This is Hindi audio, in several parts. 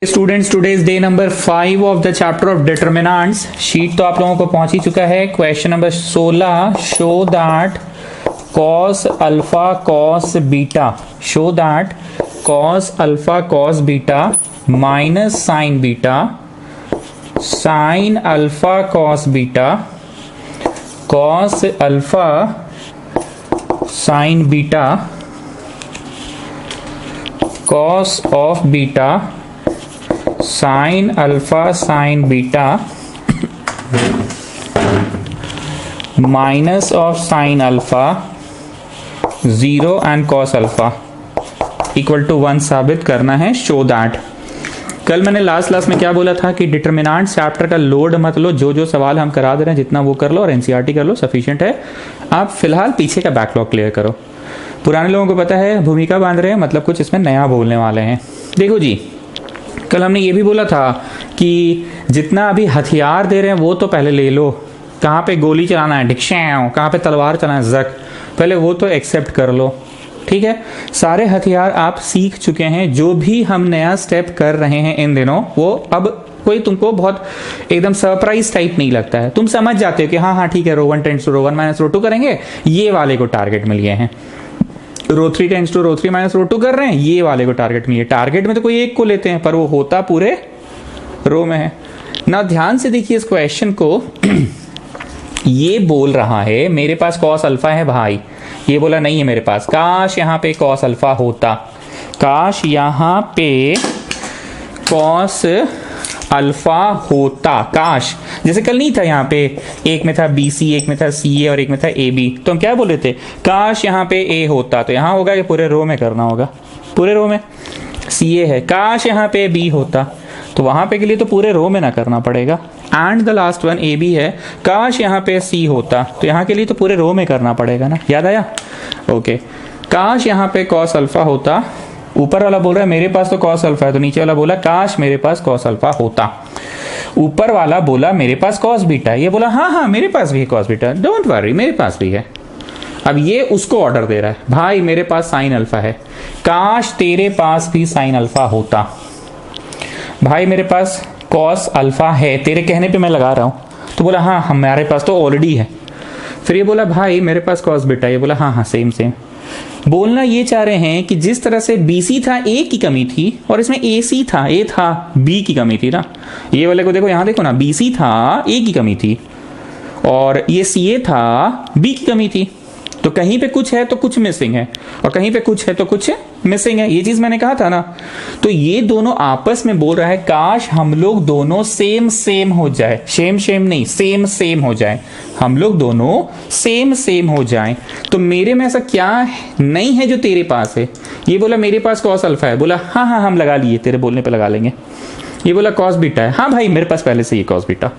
Students today's day number 5 of the chapter of determinants. Sheet तो आप लोगों को पहुंच ही चुका है। Question number 16, show that cos alpha cos beta, show that cos alpha cos beta minus sine beta sine alpha cos beta cos alpha sine beta cos of beta sine alpha sine beta minus of sine alpha 0 and cos alpha equal to 1 साबित करना है। Show that. कल मैंने लास्ट क्लास में क्या बोला था कि डिटरमिनेंट चैप्टर का लोड मत लो, जो सवाल हम करा दे रहे हैं जितना वो कर लो और एनसीईआरटी कर लो, सफिशिएंट है। आप फिलहाल पीछे का बैकलॉग क्लियर करो। पुराने लोगों को पता है भूमिका बांध रहे हैं, मतलब कुछ इसमें नया बोलने वाले हैं। देखो जी, कल हमने ये भी बोला था कि जितना अभी हथियार दे रहे हैं वो तो पहले ले लो। कहाँ पे गोली चलाना है डिक्शैव, कहाँ पे तलवार चलाना है जक, पहले वो तो एक्सेप्ट कर लो। ठीक है, सारे हथियार आप सीख चुके हैं। जो भी हम नया स्टेप कर रहे हैं इन दिनों, वो अब कोई तुमको बहुत एकदम सरप्राइज टाइप नहीं लगता है। तुम समझ जाते हो कि हाँ ठीक है, row 1 tends to row 1 minus row 2 करेंगे, ये वाले को टारगेट मिल गए हैं। Row 3 tends to row 3 minus row 2 कर रहे हैं, ये वाले को टारगेट मिले। टारगेट में तो कोई एक को लेते हैं, पर वो होता पूरे रो में है ना। ध्यान से देखिए इस क्वेश्चन को। ये बोल रहा है मेरे पास कॉस अल्फा है भाई, ये बोला नहीं है मेरे पास। काश यहाँ पे कॉस अल्फा होता, काश यहाँ पे कॉस अल्फा होता, काश। जैसे कल नहीं था यहाँ पे, एक में था BC, एक में था CA और एक में था AB, तो हम क्या बोल रहे थे, काश यहाँ पे A होता। तो यहाँ होगा कि पूरे रो में करना होगा, पूरे रो में CA है। काश यहाँ पे B होता, तो वहां पे के लिए तो पूरे रो में ना करना पड़ेगा। And the last one AB है, काश यहाँ पे C होता, तो यहाँ के लिए तो पूरे रो में करना पड़ेगा ना। याद आया? ओके। काश यहाँ पे कॉस अल्फा होता, ऊपर वाला बोल रहा है मेरे पास तो कॉस अल्फा है, तो नीचे वाला बोला काश मेरे पास कॉस अल्फा होता। ऊपर वाला बोला मेरे पास कॉस बीटा है, ये बोला हाँ मेरे पास भी है कॉस बीटा, डोंट वरी मेरे पास भी है। अब ये उसको ऑर्डर दे रहा है, भाई मेरे पास साइन अल्फा है, काश तेरे पास भी साइन अल्फा होता। भाई मेरे पास कॉस अल्फा है, तेरे कहने पे मैं लगा रहा हूं, तो बोला हाँ हमारे पास तो ऑलरेडी है। फिर ये बोला भाई मेरे पास कॉस बीटा, ये बोला हाँ सेम। बोलना ये चाह रहे हैं कि जिस तरह से BC था A की कमी थी, और इसमें AC था A था B की कमी थी ना। ये वाले को देखो, यहां देखो ना, BC था A की कमी थी और ये CA था B की कमी थी। तो कहीं पे कुछ है तो कुछ मिसिंग है, और कहीं पे कुछ है तो कुछ मिसिंग है। ये चीज मैंने कहा था ना। तो ये दोनों आपस में बोल रहा है काश हम लोग दोनों सेम हो जाए, सेम नहीं, सेम हो जाए, हम लोग दोनों सेम हो जाए। तो मेरे में ऐसा क्या नहीं है जो तेरे पास है। ये बोला मेरे पास कॉस अल्फा है, बोला हाँ हम लगा लिए, तेरे बोलने पे लगा लेंगे। ये बोला कॉस बीटा है, हाँ भाई मेरे पास पहले से ये कॉस बीटा।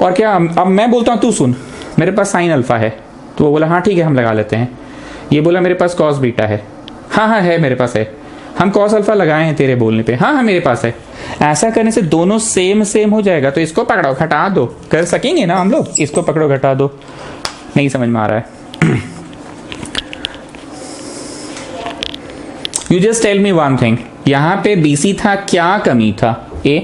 और क्या, अब मैं बोलता हूं तू सुन, मेरे पास साइन अल्फा है, तो वो बोला हाँ ठीक है हम लगा लेते हैं। ये बोला मेरे पास कॉस बीटा है, हाँ है मेरे पास है, हम कॉस अल्फा लगाए हैं तेरे बोलने पे, हाँ मेरे पास है। ऐसा करने से दोनों सेम हो जाएगा। तो इसको पकड़ो घटा दो, कर सकेंगे ना हम लोग, इसको पकड़ो घटा दो। नहीं समझ में आ रहा है? You just tell me one thing, यहाँ पे BC था, क्या कमी था A,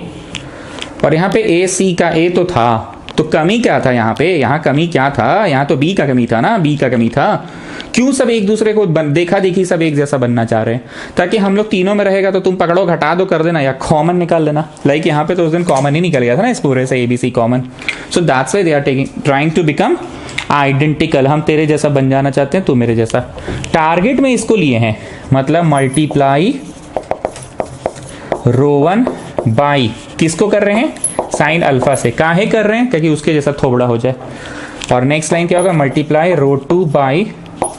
और यहाँ पे AC का A तो था, तो कमी क्या था यहाँ पे, यहाँ कमी क्या था, यहाँ तो B का कमी था ना, B का कमी था। क्यों सब एक दूसरे को देखा देखी सब एक जैसा बनना चाह रहे हैं, ताकि हम लोग तीनों में रहेगा तो तुम पकड़ो घटा दो कर देना, या कॉमन निकाल लेना। लाइक यहाँ पे तो उस दिन कॉमन ही निकल गया था ना इस पूरे से, ABC common. So that's why they are trying to become identical. हम तेरे जैसा बन जाना चाहते हैं, तू मेरे जैसा। टारगेट में इसको लिए हैं, मतलब मल्टीप्लाई रो 1 बाई किसको कर रहे हैं, साइन अल्फा से। काहे कर रहे हैं, क्योंकि उसके जैसा थोबड़ा हो जाए। और नेक्स्ट लाइन क्या होगा, multiply row 2 by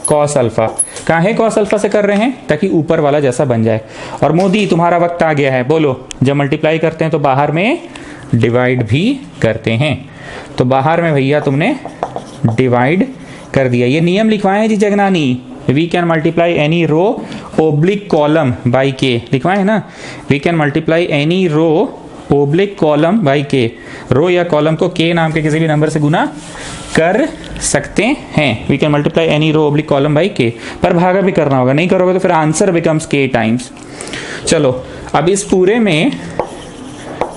cos alpha. काहे कॉस अल्फा से कर रहे हैं, ताकि ऊपर वाला जैसा बन जाए। और मोदी तुम्हारा वक्त आ गया है, बोलो जब मल्टीप्लाई करते हैं तो बाहर में डिवाइड भी करते हैं। तो बाहर में भैया तुमने डिवाइड कर दिया। ये नियम लिखवाए हैं ji Jagnani, we can multiply any row oblique column by K, लिखवाए है ना। We can multiply any row oblique column by K, row या कॉलम को के नाम के किसी भी नंबर से गुना कर सकते हैं। We can multiply any row oblique column by k, पर भागा भी करना होगा, नहीं करोगे तो फिर आंसर बिकम्स के टाइम्स। चलो अब इस पूरे में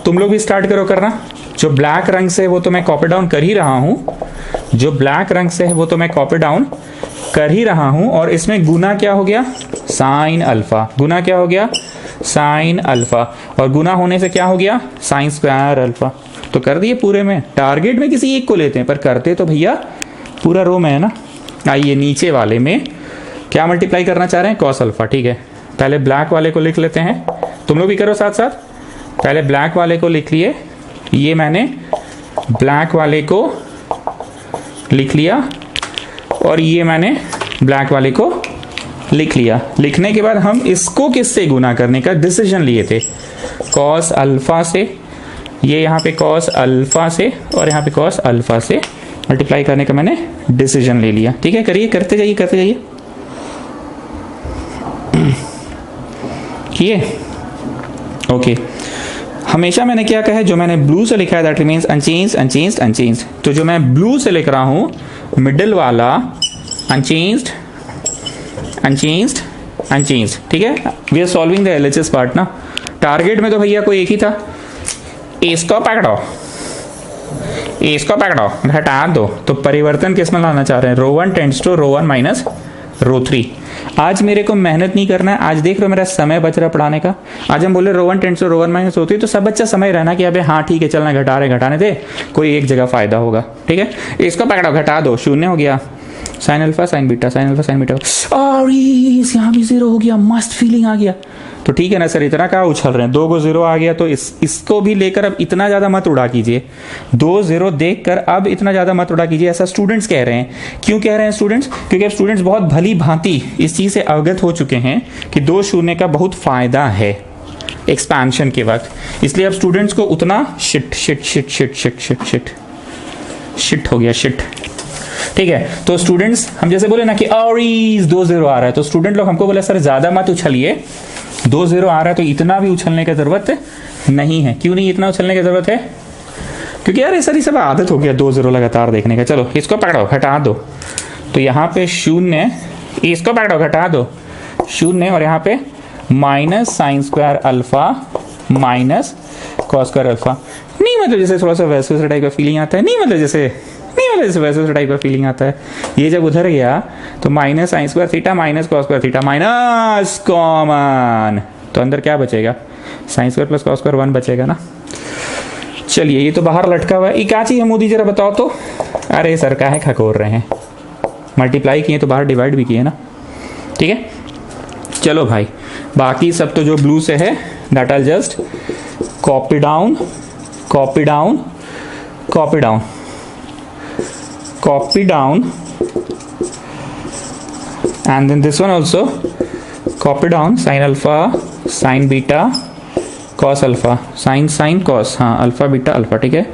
तुम लोग भी स्टार्ट करो करना। जो ब्लैक रंग से वो तो मैं कॉपी डाउन कर ही रहा हूं, जो ब्लैक रंग से है वो तो मैं कॉपी डाउन कर ही रहा हूं। और इसमें गुना क्या हो गया, साइन अल्फा। गुना क्या हो गया, साइन अल्फा। और गुना होने से क्या हो गया, साइन स्क्वायर अल्फा। तो कर दिए पूरे में। टारगेट में किसी एक को लेते हैं, पर करते तो भैया पूरा रो में है ना। आइए नीचे वाले में क्या मल्टीप्लाई करना चाह रहे हैं, कॉस अल्फा। ठीक है, पहले ब्लैक वाले को लिख लेते हैं, तुम लोग भी करो साथ साथ। पहले ब्लैक वाले को लिख लिए, ये मैंने ब्लैक वाले को लिख लिया और ये मैंने ब्लैक वाले को लिख लिया। लिखने के बाद हम इसको किससे गुना करने का डिसीजन लिए थे, कॉस अल्फा से। ये यहाँ पे कॉस अल्फा से और यहाँ पे कॉस अल्फा से मल्टीप्लाई करने का मैंने डिसीजन ले लिया। ठीक है, करिए, करते जाइए करते जाइए। किए, ओके। हमेशा मैंने क्या कहा है, जो मैंने ब्लू से लिखा है that remains unchanged unchanged unchanged. तो जो मैं ब्लू से लिख रहा हूं मिडिल वाला अनचेंज्ड अनचेंज्ड अनचेंज्ड। ठीक है, we are solving the LHS part ना। टारगेट में तो भैया कोई एक ही था, इसको पकड़ो, इसको पकड़ो, घटा दो। तो परिवर्तन किस में लाना चाह रहे हैं, row 1 tends to row 1 minus row 3। आज मेरे को मेहनत नहीं करना है, आज देख रहे हो मेरा समय बच रहा पढ़ाने का। आज हम बोले row 1 tends to row 1 minus row 3, तो सब बच्चा समय रहना कि अबे हाँ ठीक है चलना, घटा रहे घटाने दे, कोई एक जगह फायदा होगा। ठीक है, इसको पकड़ो, घटा दो, शून्य हो गया, sign alpha sine beta, sine alpha sine beta. और यहाँ भी जीरो हो गया, मस्त फीलिंग आ गया। तो ठीक है ना सर, इतना क्या उछल रहे हैं, 2 को 0 आ गया तो इसको भी लेकर अब इतना ज्यादा मत उड़ा कीजिए। 2 0 देखकर अब इतना ज्यादा मत उड़ा कीजिए, ऐसा स्टूडेंट्स कह रहे हैं। क्यों कह रहे हैं स्टूडेंट्स, क्योंकि अब स्टूडेंट्स बहुत भली भांति इस चीज से अवगत हो चुके हैं कि 2 शून्य का बहुत फायदा है एक्सपेंशन के वक्त। इसलिए अब स्टूडेंट्स को उतना shit shit shit shit shit shit shit shit हो गया, शिट। ठीक है, तो स्टूडेंट्स हम जैसे बोले ना कि 2 0 आ रहा है, तो स्टूडेंट लोग हमको बोले सर ज्यादा मत उछलिए, 2 0 आ रहा है तो इतना भी उछलने की जरूरत नहीं है। क्यों नहीं इतना उछलने की जरूरत है, क्योंकि यार ये सारी सब आदत हो गया 2 0 लगातार देखने का। चलो इसको पकड़ो, घटा दो, तो यहाँ पे शून्य, इसको पकड़ो, घटा दो, शून्य, और यहाँ पे minus sine square alpha minus cos square alpha. नहीं मतलब जैसे थोड़ा सा वैसे टाइप का फीलिंग आता है, नहीं मतलब जैसे वैसे टाइप का फीलिंग आता है। ये जब उधर गया तो minus sine square theta minus cos square theta minus common, तो अंदर क्या बचेगा, sine square plus cos square 1 बचेगा ना। चलिए ये तो बाहर लटका हुआ है, ये क्या चीज है मोदी जरा बताओ तो। अरे सर काहे खकोर रहे हैं, मल्टीप्लाई किए तो बाहर डिवाइड भी किए ना। ठीक है, चलो भाई, बाकी सब तो जो ब्लू से है that are just copy down copy down copy down copy down, and then this one also copy down, sin alpha sin beta cos alpha, sin cos, हाँ अल्फा बीटा अल्फा। ठीक है,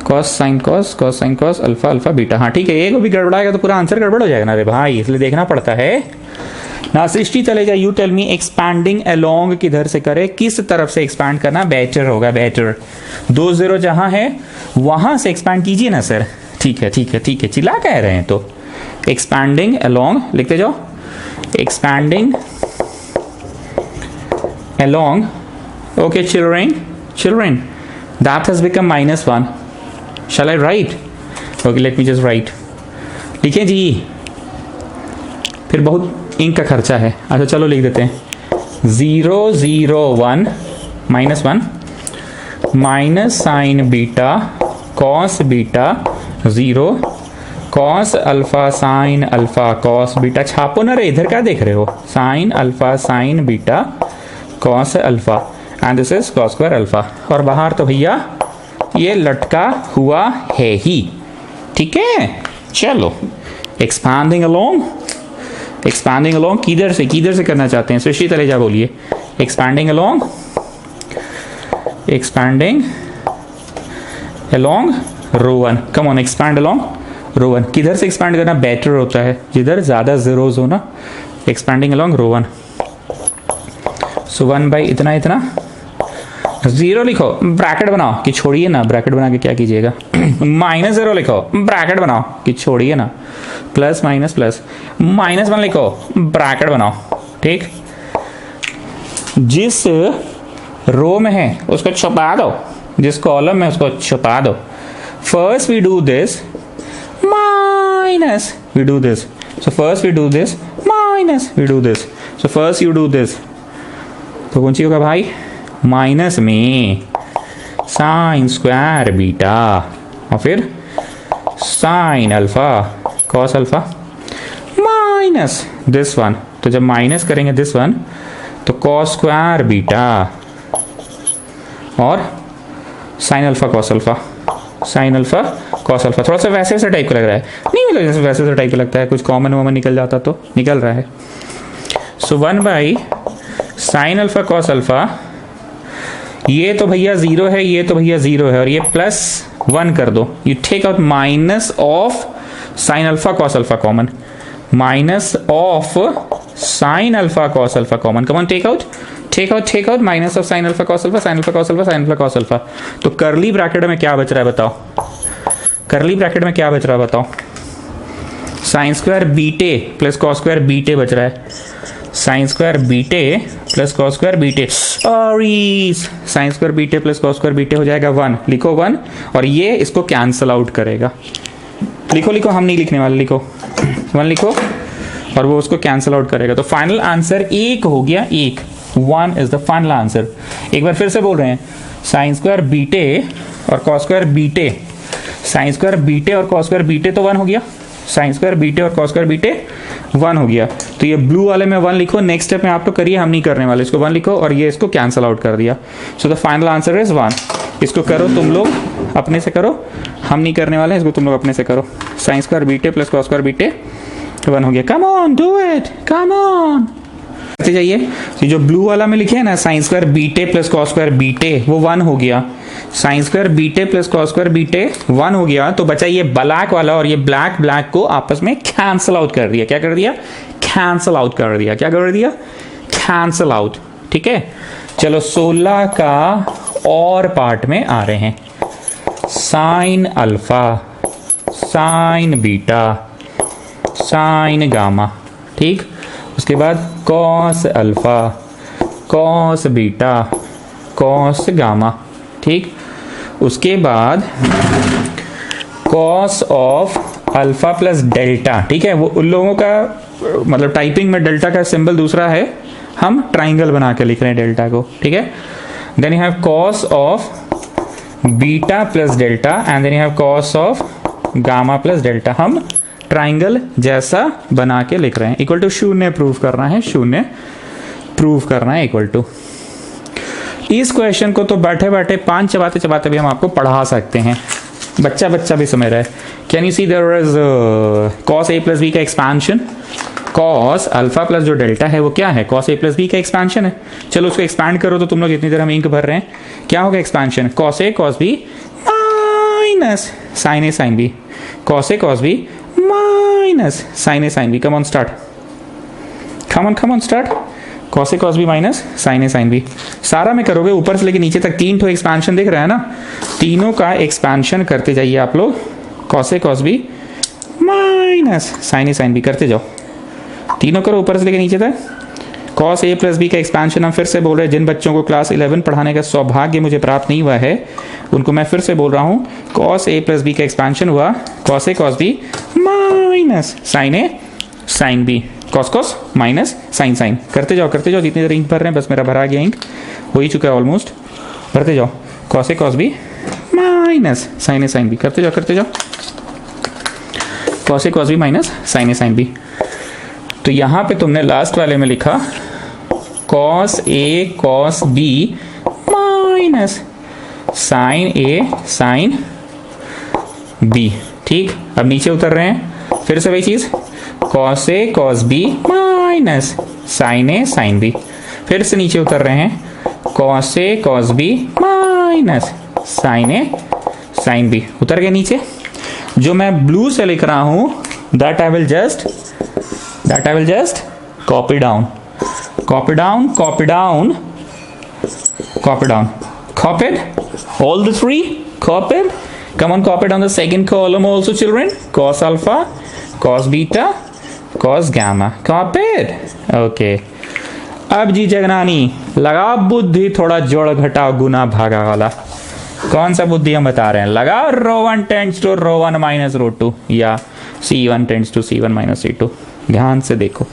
cos sin cos alpha alpha beta. हाँ ठीक है, एक भी गड़बड़ाएगा तो पूरा आंसर गड़बड़ हो जाएगा ना रे भाई, इसलिए देखना पड़ता है ना। सृष्टि चलेगा, you tell me expanding along किधर से करे, किस तरफ से एक्सपैंड करना बेटर होगा, बेटर। 2 0 जहां है वहां से एक्सपैंड कीजिए ना सर। ठीक है ठीक है ठीक है, चिल्ला कह रहे हैं तो एक्सपैंडिंग अलोंग लिखते जाओ, expanding along. Okay children that has become -1। Shall I write, okay let me just write. लिखे जी, फिर बहुत इंक का खर्चा है। अच्छा चलो लिख देते हैं, 0 0 1 -1 minus sine beta cos beta 0 cos alpha sine alpha cos beta. छापो ना रे, इधर क्या देख रहे हो, sine alpha sine beta cos alpha, and this is cos square alpha. और बाहर तो भैया ये लटका हुआ है ही। ठीक है, चलो एक्सपैंडिंग अलोंग किधर से करना चाहते हैं, सृष्टि तलेजा बोलिए, expanding along row 1। Come on, expand along row 1। किधर से एक्सपैंड करना बेटर होता है, जिधर ज्यादा जीरोज हो ना। Expanding along row 1, so 1 by इतना इतना 0 लिखो, ब्रैकेट बनाओ कि छोड़िए ना, ब्रैकेट बना के क्या कीजिएगा, -0 लिखो, ब्रैकेट बनाओ कि छोड़िए ना, प्लस माइनस प्लस, -1 लिखो, ब्रैकेट बनाओ। ठीक, जिस रो में है उसको छुपा दो, जिस कॉलम में उसको छुपा दो. First we do this minus, we do this. So first we do this minus, we do this. So first you do this, तो कौन सी होगा भाई? माइनस में साइन स्क्वायर बीटा और फिर sign alpha cos alpha minus this one. तो जब माइनस करेंगे दिस वन तो कॉस स्क्वायर बीटा और sign alpha cos alpha, sine alpha cos alpha. थोड़ा सा वैसे वैसे टाइप का लग रहा है, नहीं मतलब जैसे वैसे वैसे टाइप का लगता है, कुछ कॉमन वॉमन निकल जाता तो निकल रहा है. सो 1 साइन अल्फा कॉस अल्फा, ये तो भैया 0 है, ये तो भैया 0 है, और ये +1 कर दो. You take out minus of sine alpha cos alpha common, minus of sine alpha cos alpha common. Come on take out minus of sine alpha cos alpha, sine alpha cos alpha, sine alpha cos alpha. तो करली ब्रैकेट में क्या बच रहा है बताओ? करली ब्रैकेट में क्या बच रहा है बताओ? साइन स्क्वायर बीटे प्लस कॉस स्क्वायर बीटे बच रहा है. साइन स्क्वायर बीटे प्लस कॉस स्क्वायर बीटे, साइन स्क्वायर बीटे प्लस कॉस स्क्वायर बीटे हो जाएगा 1. लिखो 1 और ये इसको कैंसल आउट करेगा. लिखो, हम नहीं लिखने वाले, लिखो 1 लिखो और वो उसको कैंसल आउट करेगा. तो फाइनल आंसर 1 हो गया, 1. 1 इज द फाइनल आंसर. एक बार फिर से बोल रहे हैं, साइन स्क्वायर बीटे और कॉस स्क्वायर बीटे, साइन स्क्वायर बीटे और कॉस स्क्वायर बीटे तो 1 हो गया, साइन स्क्वायर बीटे और कॉस स्क्वायर बीटे 1 हो गया. तो ये ब्लू वाले में 1 लिखो, नेक्स्ट स्टेप में आप तो करिए, हम नहीं करने वाले, इसको 1 लिखो और ये इसको कैंसल आउट कर दिया. So the final answer is 1. इसको करो तुम लोग अपने से करो, हम नहीं करने वाले, इसको तुम लोग अपने से करो. साइन स्क्वायर बीटे प्लस कॉस स्क्वायर बीटे 1 हो गया. Come on do it, come on करते जाइए. तो जो ब्लू वाला में लिखे है ना, साइन स्क्वायर बीटे प्लस कॉस स्क्वायर बीटे, वो 1 हो गया. साइन स्क्वायर बीटे प्लस कॉस स्क्वायर बीटे 1 हो गया. तो बचा ये ब्लैक वाला, और ये ब्लैक को आपस में कैंसल आउट कर दिया. क्या कर दिया? कैंसल आउट कर दिया. क्या कर दिया? Cancel out. ठीक है, चलो 16 का और पार्ट में आ रहे हैं. Sign alpha, sine beta, sign gamma. ठीक, उसके बाद cos alpha, cos beta, cos gamma. ठीक, उसके बाद cos of alpha plus delta. ठीक है, वो उन लोगों का मतलब टाइपिंग में डेल्टा का सिंबल दूसरा है, हम ट्राइंगल बना के लिख रहे हैं डेल्टा को. ठीक है, then you have cos of beta plus delta and then you have cos of gamma plus delta. हम ट्राइंगल जैसा बना के लिख रहे हैं. इक्वल टू 0 प्रूव करना है, 0 प्रूव करना है इक्वल टू. इस क्वेश्चन को तो बैठे बैठे 5 चबाते चबाते भी हम आपको पढ़ा सकते हैं, बच्चा भी समझ रहा है. Can you see there is cos A plus B का एक्सपेंशन. कॉस अल्फा प्लस जो डेल्टा है वो क्या है? कॉस ए प्लस बी का एक्सपेंशन है. चलो उसको एक्सपैंड करो. तो तुम लोग इतनी देर हम इंक भर रहे हैं, क्या होगा expansion? Cos A cos B minus sine A sine B, cos A cos B minus sine A sine B. Come on start, come on start. Cos A cos B minus sine A sine B. सारा में करोगे ऊपर से लेके नीचे तक 3 ठो एक्सपेंशन दिख रहा है ना, तीनों का एक्सपेंशन करते जाइए आप लोग. Cos A cos B minus sine A sine B करते जाओ, तीनों करो ऊपर से लेके नीचे तक. कॉस ए प्लस बी का एक्सपेंशन हम फिर से बोल रहे हैं. जिन बच्चों को क्लास 11 पढ़ाने का सौभाग्य मुझे प्राप्त नहीं हुआ है उनको मैं फिर से बोल रहा हूँ. कॉस ए प्लस बी का एक्सपेंशन हुआ cos A cos B minus sine A sine B, cos cos minus sine sine. करते जाओ जितनी देर इंक भर रहे हैं. बस मेरा भरा गया इंक, हो ही चुका है ऑलमोस्ट. भरते जाओ. Cos A cos B minus sine A sine B. करते जाओ. Cos A cos B minus sine A sine B. तो यहां पे तुमने लास्ट वाले में लिखा cos A cos B minus sine A sine B. ठीक, अब नीचे उतर रहे हैं, फिर से वही चीज, cos A cos B minus sine A sine B. फिर से नीचे उतर रहे हैं, cos A cos B minus sine A sine B. उतर गए नीचे. जो मैं ब्लू से लिख रहा हूं that I will just copy down. Copied all the 3. Copied. Come on, copy down the second column also, children. Cos alpha, cos beta, cos gamma. Copied. Okay. अब जी जगनानी लगा बुद्धि, थोड़ा जोड़ घटा गुना भागा वाला। कौन सा बुद्धि हम बता रहे हैं? लगा ρ1 टेंड्स टू ρ1 माइनस ρ2 या C1 tends to C1 minus C2। ध्यान से देखो।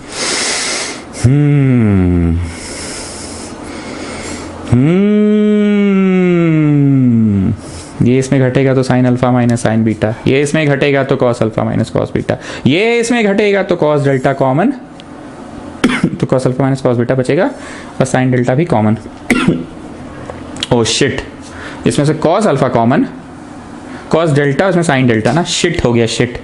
ये इसमें घटेगा तो sine alpha minus sine beta, ये इसमें घटेगा तो cos alpha minus cos beta, ये इसमें घटेगा तो कॉस डेल्टा कॉमन, तो cos alpha minus cos beta बचेगा और साइन डेल्टा भी कॉमन। ओ शिट, इसमें से cos alpha common, cos delta, उसमें साइन डेल्टा ना, शिट हो गया शिट।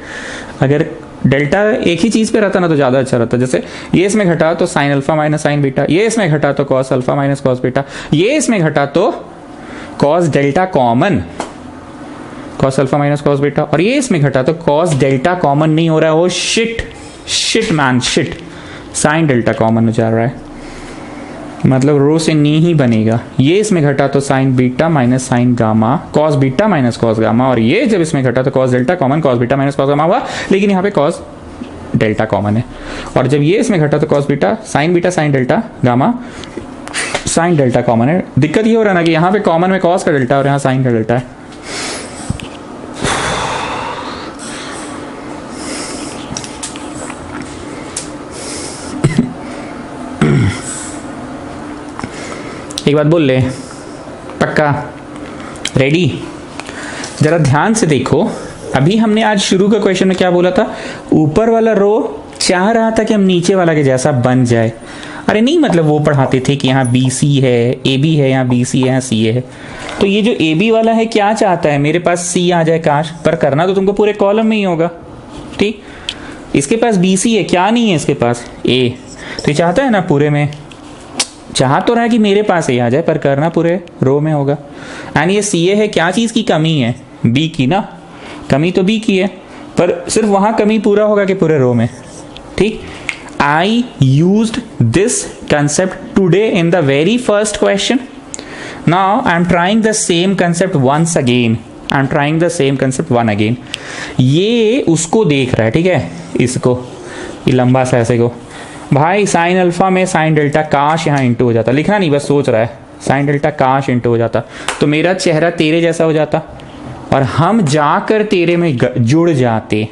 अगर डेल्टा एक ही चीज पे रहता ना तो ज्यादा अच्छा रहता। जैसे ये इसमें घटा तो sine alpha minus sine beta, ये इसमें घटा तो cos alpha minus cos beta, ये इसमें घटा तो cos delta common, cos alpha minus cos beta, और ये इसमें घटा तो कॉस डेल्टा कॉमन नहीं हो रहा है। वो shit shit man shit, sine delta common हो जा रहा है, मतलब रो से नी ही बनेगा। ये इसमें घटा तो sign beta minus sign gamma, cos beta minus cos gamma, और ये जब इसमें घटा तो cos delta common, cos beta minus cos gamma हुआ, लेकिन यहाँ पे कॉस डेल्टा कॉमन है। और जब ये इसमें घटा तो cos beta sine delta gamma, sine delta common है। दिक्कत ये हो रहा है ना कि यहाँ पे कॉमन में कॉस का डेल्टा और यहाँ साइन का डेल्टा है। एक बात बोल ले, पक्का रेडी? जरा ध्यान से देखो, अभी हमने आज शुरू का क्वेश्चन में क्या बोला था? ऊपर वाला रो चाह रहा था कि हम नीचे वाला के जैसा बन जाए। अरे नहीं, मतलब वो पढ़ाते थे कि यहाँ BC है, AB है, यहाँ BC है, यहाँ CA है। तो ये जो AB वाला है क्या चाहता है? मेरे पास C आ जाए काश, पर करना तो तुमको पूरे कॉलम में ही होगा, ठीक? इसके पास BC है, क्या नहीं है इसके पास? A। तो ये चाहता है ना पूरे में, चाह तो रहा है कि मेरे पास A आ जाए, पर करना पूरे रो में होगा। एंड ये CA है, क्या चीज़ की कमी है? B की ना, कमी तो B की है, पर सिर्फ वहाँ कमी पूरा होगा कि पूरे रो में, ठीक? I used this concept today in the very first question. Now I am trying the same concept once again. I am trying the same concept once again. ये उसको देख रहा है, ठीक है? इसको, ये लंबा सा ऐसे को, भाई साइन अल्फा में साइन डेल्टा काश यहाँ इंटू हो जाता, लिखना नहीं बस सोच रहा है, साइन डेल्टा काश इंटू हो जाता तो मेरा चेहरा तेरे जैसा हो जाता और हम जाकर तेरे में जुड़ जाते।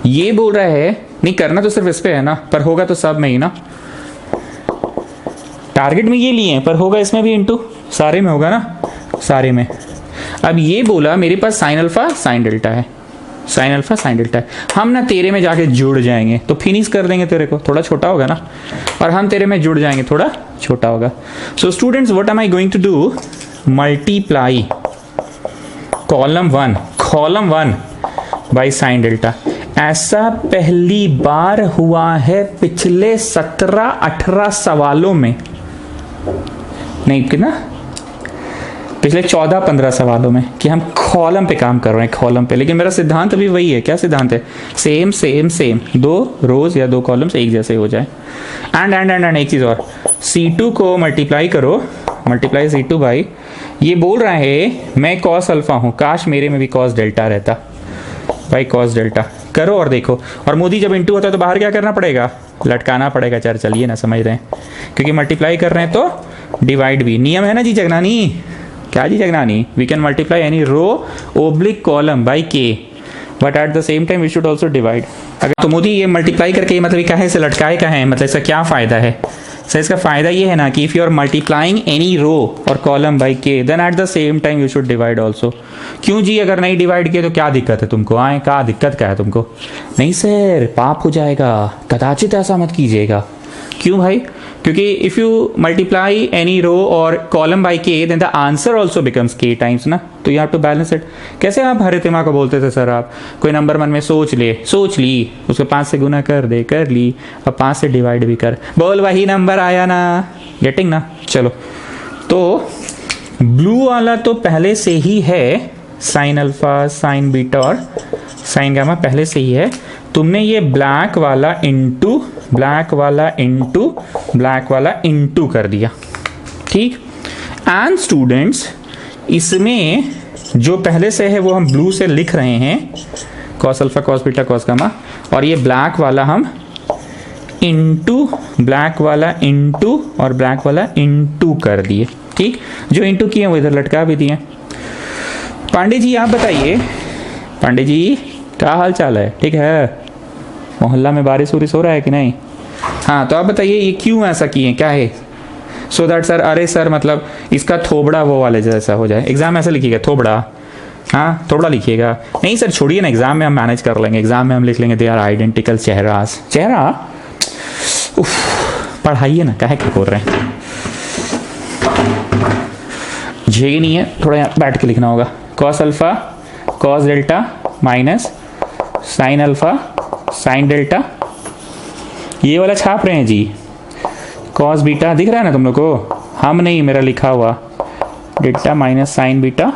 ये बोल रहा है नहीं, करना तो सिर्फ इस पे है ना, पर होगा तो सब में ही ना। टारगेट में ये लिए हैं, पर होगा इसमें भी इंटू, सारे में होगा ना, सारे में। अब ये बोला मेरे पास साइन अल्फा साइन डेल्टा है, साइन अल्फा साइन डेल्टा है, हम ना तेरे में जाके जुड़ जाएंगे, तो फिनिश कर देंगे तेरे को, थोड़ा छोटा होगा ना, और हम तेरे में जुड़ जाएंगे, थोड़ा छोटा होगा। So students, what am I going to do? Multiply column one by sine delta. ऐसा पहली बार हुआ है पिछले 17-18 सवालों में, नहीं कितना, पिछले 14-15 सवालों में, कि हम कॉलम पे काम कर रहे हैं, कॉलम पे। लेकिन मेरा सिद्धांत अभी वही है। क्या सिद्धांत है? सेम सेम सेम, दो रोज या दो कॉलम्स एक जैसे हो जाए। एंड एक चीज और, C2 को मल्टीप्लाई करो, मल्टीप्लाई C2 बाई, ये बोल रहा है मैं कॉस अल्फा हूं, काश मेरे में भी कॉस डेल्टा रहता, भाई कॉस डेल्टा करो और देखो। और मोदी जब इंटू होता है तो बाहर क्या करना पड़ेगा? लटकाना पड़ेगा। चलिए ना, समझ रहे हैं, क्योंकि मल्टीप्लाई कर रहे हैं तो डिवाइड भी नियम है ना जी जगनानी। क्या ji Jagnani? We can multiply any row oblique column by K, but at the same time we should also divide. अगर तो मोदी ये मल्टीप्लाई करके मतलब कहे से लटकाए का है, मतलब इसका क्या फायदा है? सर इसका फायदा ये है ना कि if you are multiplying any row और column by k, then at the same time you should divide also. क्यों जी? अगर नहीं डिवाइड किया तो क्या दिक्कत है तुमको? आए क्या दिक्कत क्या है तुमको? नहीं सर, पाप हो जाएगा, कदाचित ऐसा मत कीजिएगा। क्यों भाई? क्योंकि if you multiply any row और column by k, then the answer also becomes k times ना, तो you have to balance it. कैसे आप हरितिमा को बोलते थे सर, आप कोई नंबर मन में सोच ली, उसको 5 से गुना कर दे, कर ली, अब 5 से डिवाइड भी कर, बोल वही नंबर आया ना, गेटिंग ना। चलो, तो ब्लू वाला तो पहले से ही है, साइन अल्फा साइन बीटा और साइन गामा पहले से ही है। तुमने ये ब्लैक वाला इंटू ब्लैक वाला इंटू ब्लैक वाला इंटू कर दिया, ठीक। एंड स्टूडेंट्स, इसमें जो पहले से है वो हम ब्लू से लिख रहे हैं, cos alpha cos beta cos gamma, और ये ब्लैक वाला हम इंटू ब्लैक वाला इंटू और ब्लैक वाला इंटू कर दिए, ठीक। जो इंटू किए वो इधर लटका भी दिए। पांडे जी आप बताइए, पांडे जी क्या हाल चाल है, ठीक है? मोहल्ला में बारिश उरिश हो रहा है कि नहीं? हाँ तो आप बताइए ये क्यों ऐसा किए, क्या है? सो दैट सर, अरे सर मतलब इसका थोबड़ा वो वाले जैसा हो जाए। एग्जाम में ऐसा लिखिएगा थोबड़ा, हाँ थोड़ा लिखिएगा। नहीं सर छोड़िए ना, एग्जाम में हम मैनेज कर लेंगे, एग्जाम में हम लिख लेंगे दे आर आइडेंटिकल चेहरास। चेहरा पढ़ाइए ना, काहे क्या बोल रहे हैं? झेगी नहीं है, थोड़ा यहाँ बैठ के लिखना होगा। Cos alpha cos delta minus sign alpha sine delta, ये वाला छाप रहे हैं जी। कॉस बीटा दिख रहा है ना तुम लोग को? हम नहीं, मेरा लिखा हुआ delta minus sine beta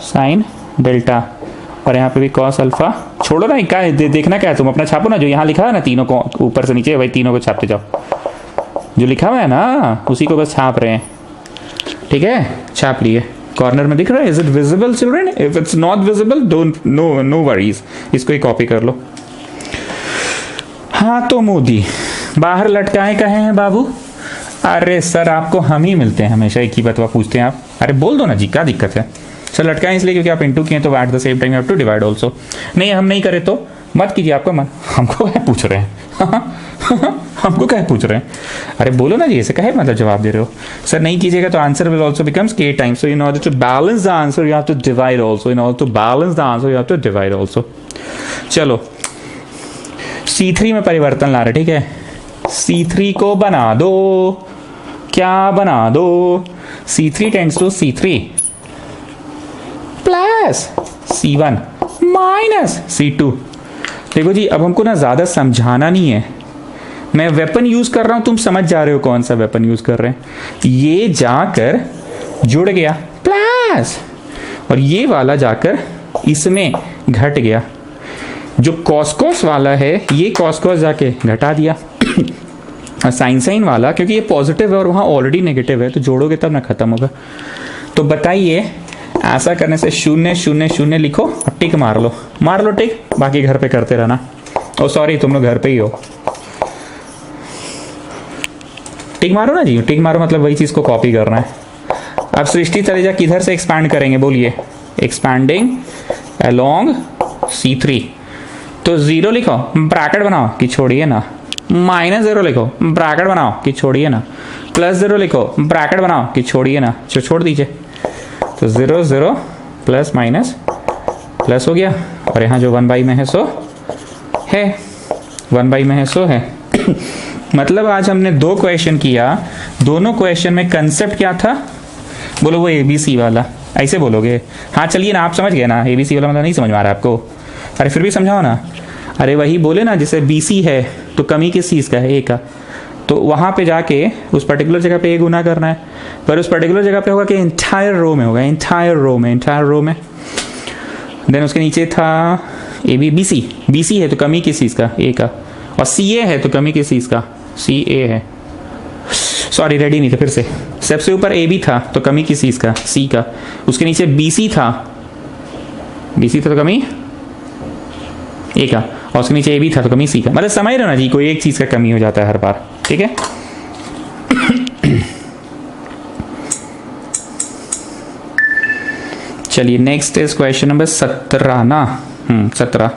sine delta, और यहाँ पे भी कॉस अल्फा। छोड़ो ना, क्या देखना क्या है, तुम अपना छापो ना, जो यहाँ लिखा है ना तीनों को ऊपर से नीचे, भाई तीनों को छापते जाओ। जो लिखा हुआ है ना उसी को बस छाप रहे हैं, ठीक है? छाप लिए। कॉर्नर में दिख रहा है, is it visible children? If it's not visible don't, no worries, इसको ही कॉपी कर लो। हाँ तो मोदी बाहर लटकाए कहे हैं बाबू? अरे सर आपको हम ही मिलते हैं हमेशा, एक ही बतवा पूछते हैं आप। अरे बोल दो ना जी, क्या दिक्कत है? सर लटकाएं इसलिए क्योंकि आप इंटू किए तो at the same time you have to divide also. नहीं हम नहीं करे तो मत कीजिए, आपका मन। हमको क्या पूछ रहे हैं? हमको क्या पूछ रहे हैं? अरे बोलो ना जी, ऐसे कहे मतलब जवाब दे रहे हो? सर नहीं कीजिएगा तो answer will also becomes k times, so in order to balance the answer you have to divide also, in order to balance the answer you have to divide also. चलो C3 में परिवर्तन ला रहे, ठीक है? C3 को बना दो, क्या बना दो? C3 tends to C3 plus C1 minus C2। देखो जी अब हमको ना ज्यादा समझाना नहीं है, मैं वेपन यूज कर रहा हूं, तुम समझ जा रहे हो कौन सा वेपन यूज कर रहे हैं। ये जाकर जुड़ गया प्लस, और ये वाला जाकर इसमें घट गया। जो कॉस वाला है ये कॉस जाके घटा दिया। साइन साइन वाला क्योंकि ये पॉजिटिव है और वहां ऑलरेडी नेगेटिव है, तो जोड़ोगे तब ना खत्म होगा। तो बताइए ऐसा करने से 0 0 0 लिखो और टिक मार लो टिक, बाकी घर पे करते रहना। ओ सॉरी तुम लोग घर पे ही हो, टिक मारो ना जी, टिक मारो मतलब वही चीज को कॉपी करना है। अब सृष्टि तलेजा किधर से एक्सपैंड करेंगे बोलिए? एक्सपैंडिंग अलोंग C3, तो 0 लिखो ब्रैकेट बनाओ कि छोड़िए ना, माइनस 0 लिखो ब्रैकेट बनाओ कि छोड़िए ना, प्लस 0 लिखो ब्रैकेट बनाओ कि छोड़िए ना, छोड़ दीजिए। तो 0 0 प्लस माइनस प्लस हो गया, और यहाँ जो 1 में है सो है, 1 में है सो है। मतलब आज हमने 2 क्वेश्चन किया, दोनों क्वेश्चन में कंसेप्ट क्या था? बोलो वो ABC वाला, ऐसे बोलोगे? हाँ चलिए ना, आप समझ गए ना, ABC वाला मतलब नहीं समझ में आ रहा है आपको? अरे फिर भी समझाओ ना। अरे वही बोले ना, जैसे BC है तो कमी किस चीज़ का है? A का, तो वहाँ पे जाके उस पर्टिकुलर जगह पे A गुना करना है, पर उस पर्टिकुलर जगह पे होगा कि इंटायर रो में होगा, इंटायर रो में। देन उसके नीचे था BC है तो कमी किस चीज़ का? A का, और CA है तो कमी किस चीज़ का? CA है। सॉरी रेडी नहीं था, फिर से। सबसे ऊपर AB था तो कमी किस चीज़ का? C का। उसके नीचे BC था तो कमी A का, और उसके नीचे AB था तो कमी C का। मतलब समझ रहे हो ना जी, कोई एक चीज़ का कमी हो जाता है हर बार, ठीक है? चलिए नेक्स्ट इज क्वेश्चन नंबर 17 ना। 17।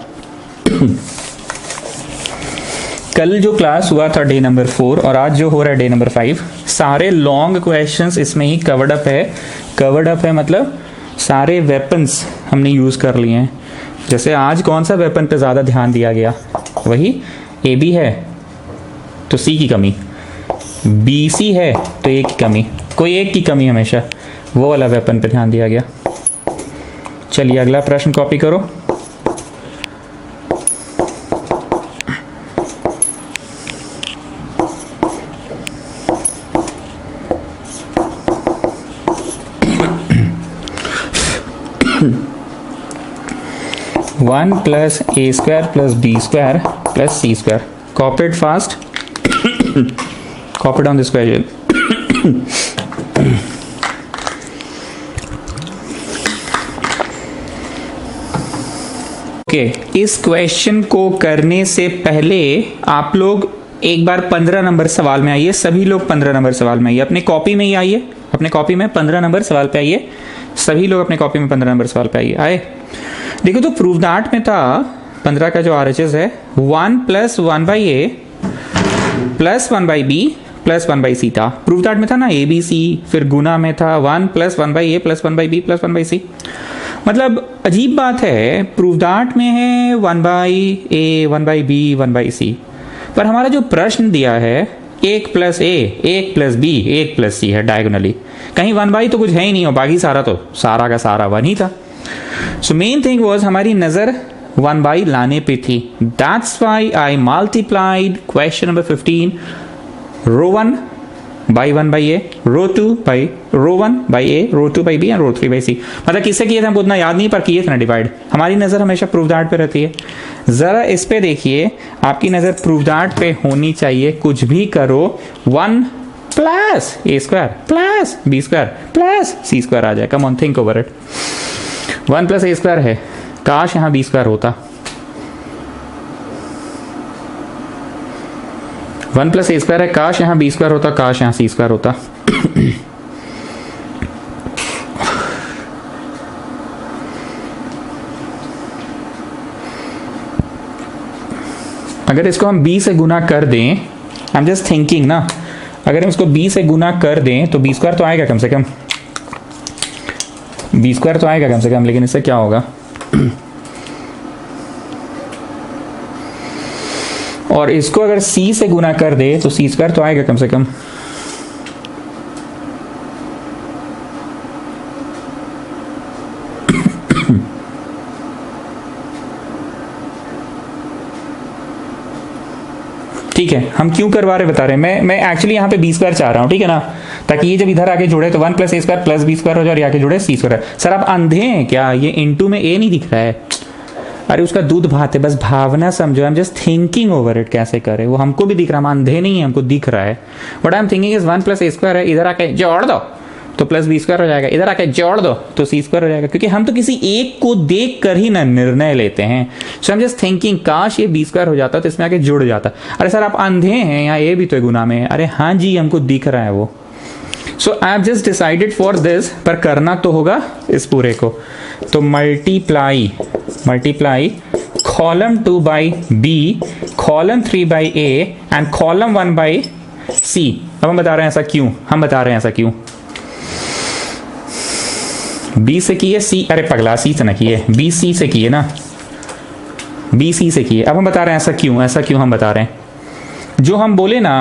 कल जो क्लास हुआ था डे नंबर 4 और आज जो हो रहा है डे नंबर 5, सारे लॉन्ग क्वेश्चंस इसमें ही कवर्ड अप है। कवर्ड अप है मतलब सारे वेपन्स हमने यूज कर लिए हैं। जैसे आज कौन सा वेपन पे ज्यादा ध्यान दिया गया? वही AB है तो C की कमी, BC है तो A की कमी, कोई एक की कमी हमेशा, वो वाला वेपन पे ध्यान दिया गया। चलिए अगला प्रश्न कॉपी करो। One plus A² plus B² plus C²। Copy it fast. Copy down this question. Okay, इस क्वेश्चन को करने से पहले आप लोग एक बार 15 नंबर सवाल में आइए। सभी लोग 15 नंबर सवाल में आइए, अपने कॉपी में ही आइए, अपने कॉपी में 15 नंबर सवाल पे आइए। सभी लोग अपने कॉपी में 15 नंबर सवाल पे आइए। आए, देखो तो प्रूव दैट में था 15 का जो RHS है 1 + 1/a + 1/b + 1/c था। प्रूव दैट में था ना ABC, फिर गुना में था 1 + 1/a + 1/b + 1/c। मतलब अजीब बात है, प्रूव दैट में है 1/a 1/b 1/c, पर हमारा जो प्रश्न दिया है 1 + a 1 + b 1 + c है डायगोनली। कहीं 1/, तो कुछ है ही नहीं, और बाकी सारा तो सारा का सारा 1 ही था। सो मेन थिंग वाज हमारी नजर 1/, लाने पे थी। That's why I multiplied question number 15 row 1 by 1/a, row 2 by row 1 by a, row 2 by b और रो 3 by c। मतलब किससे किए थे हमको उतना याद नहीं, पर किए थे ना डिवाइड। हमारी नज़र हमेशा प्रूव दैट पे रहती है। ज़रा इस पे देखिए, आपकी नज़र प्रूव दैट पे होनी चाहिए। कुछ भी करो 1 + a² + b² + c² आ जाए। Come on, think over it. 1 + a² है, काश यहाँ b² होता। 1 + a² है, काश यहाँ b² होता, काश यहाँ c² होता। अगर इसको हम b से गुना कर दें, आई एम जस्ट थिंकिंग ना, अगर हम इसको b से गुना कर दें तो b² तो आएगा कम से कम, b² तो आएगा कम से कम, लेकिन इससे क्या होगा? और इसको अगर c से गुना कर दे तो c² तो आएगा कम से कम। ठीक है, हम क्यों करवा रहे बता रहे हैं। मैं एक्चुअली यहाँ पे b² चाह रहा हूँ, ठीक है ना, ताकि ये जब इधर आके जुड़े तो 1 + a² + b² हो जाए और आके जुड़े c²। सर आप अंधे हैं क्या? ये इनटू में a नहीं दिख रहा है। अरे उसका दूध भात है, बस भावना समझो। I am just thinking over it, कैसे करे। वो हमको भी दिख रहा है, हम अंधे नहीं है, हमको दिख रहा है। But I am thinking is 1 + a² है, इधर आके जोड़ दो तो +b² हो जाएगा, इधर आके जोड़ दो तो c² हो जाएगा, क्योंकि हम तो किसी एक को देख कर ही ना निर्णय लेते हैं। सो आई एम जस्ट थिंकिंग काश ये b² हो जाता तो इसमें आके जुड़ जाता। अरे सर आप अंधे हैं, यहाँ ये भी तो गुना में है। अरे हाँ जी, हमको दिख रहा है वो। So I have just decided for this, पर करना तो होगा इस पूरे को। तो multiply column 2 by b, column 3 by a and column 1 by c। अब हम बता रहे हैं ऐसा क्यों, b से किए c, अरे पगला c से ना किए, bc से किए ना, bc से किए। अब हम बता रहे हैं ऐसा क्यों हम बता रहे हैं। जो हम बोले ना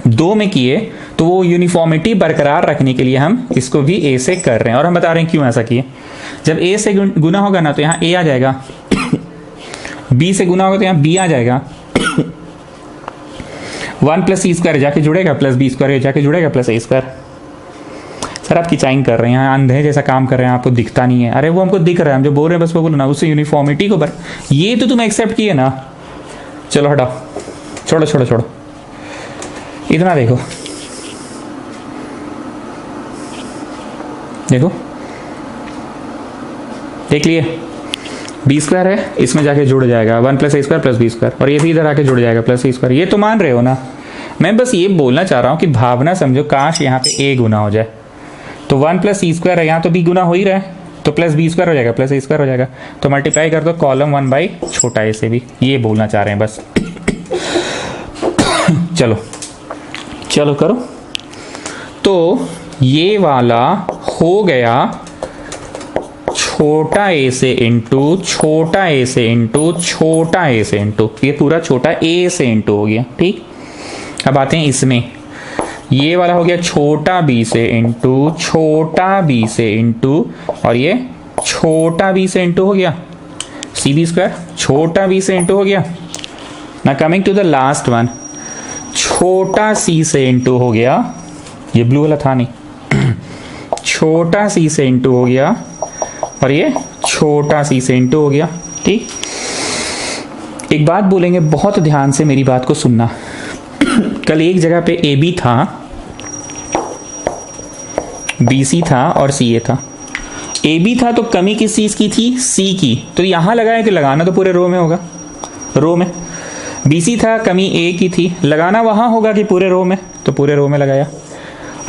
2 में किए, तो वो यूनिफॉर्मिटी बरकरार रखने के लिए हम इसको भी a से कर रहे हैं, और हम बता रहे हैं क्यों ऐसा किए। जब a से गुना होगा ना तो यहाँ a आ जाएगा, b से गुना होगा तो यहाँ b आ जाएगा, 1 + c² जाके जुड़ेगा, +b² जाके जुड़ेगा, +a²। सर आप किचाइंग कर रहे हैं, अंधे जैसा काम कर रहे हैं, आपको दिखता नहीं है। अरे वो हमको दिख रहा है, हम जो बोल रहे हैं बस वो बोलो ना, उससे यूनिफॉर्मिटी को ये तो तुम एक्सेप्ट किए ना। चलो हटाओ, छोड़ो, इतना देखो देख लिए, b² है, इसमें जाके जुड़ जाएगा 1 + a² + b², और ये भी इधर आके जुड़ जाएगा +c²। ये तो मान रहे हो ना। मैं बस ये बोलना चाह रहा हूँ कि भावना समझो, काश यहाँ पे a गुना हो जाए तो 1 + c² है, यहाँ तो b गुना हो ही रहा है, तो +b² हो जाएगा, +a² हो जाएगा। तो मल्टीप्लाई कर दो कॉलम 1 by छोटा a से भी, ये बोलना चाह रहे हैं बस। चलो करो। तो ये वाला हो गया छोटा a से इंटू छोटा a से इंटू छोटा a से इंटू, ये पूरा छोटा a से इंटू हो गया। ठीक, अब आते हैं इसमें, ये वाला हो गया छोटा b से इंटू छोटा b से इंटू, और ये छोटा b से इंटू हो गया cb², छोटा b से इंटू हो गया ना। Coming to the last one, छोटा c से इंटू हो गया, ये ब्लू वाला था नहीं, छोटा c से इंटू हो गया, और ये छोटा c से इंटू हो गया। ठीक, एक बात बोलेंगे, बहुत ध्यान से मेरी बात को सुनना। कल एक जगह पे AB था, BC था और CA था। ए बी था तो कमी किस चीज की थी, सी की, तो यहां लगाया कि लगाना तो पूरे रो में होगा, रो में। बी सी था कमी ए की थी, लगाना वहां होगा कि पूरे रो में, तो पूरे रो में लगाया।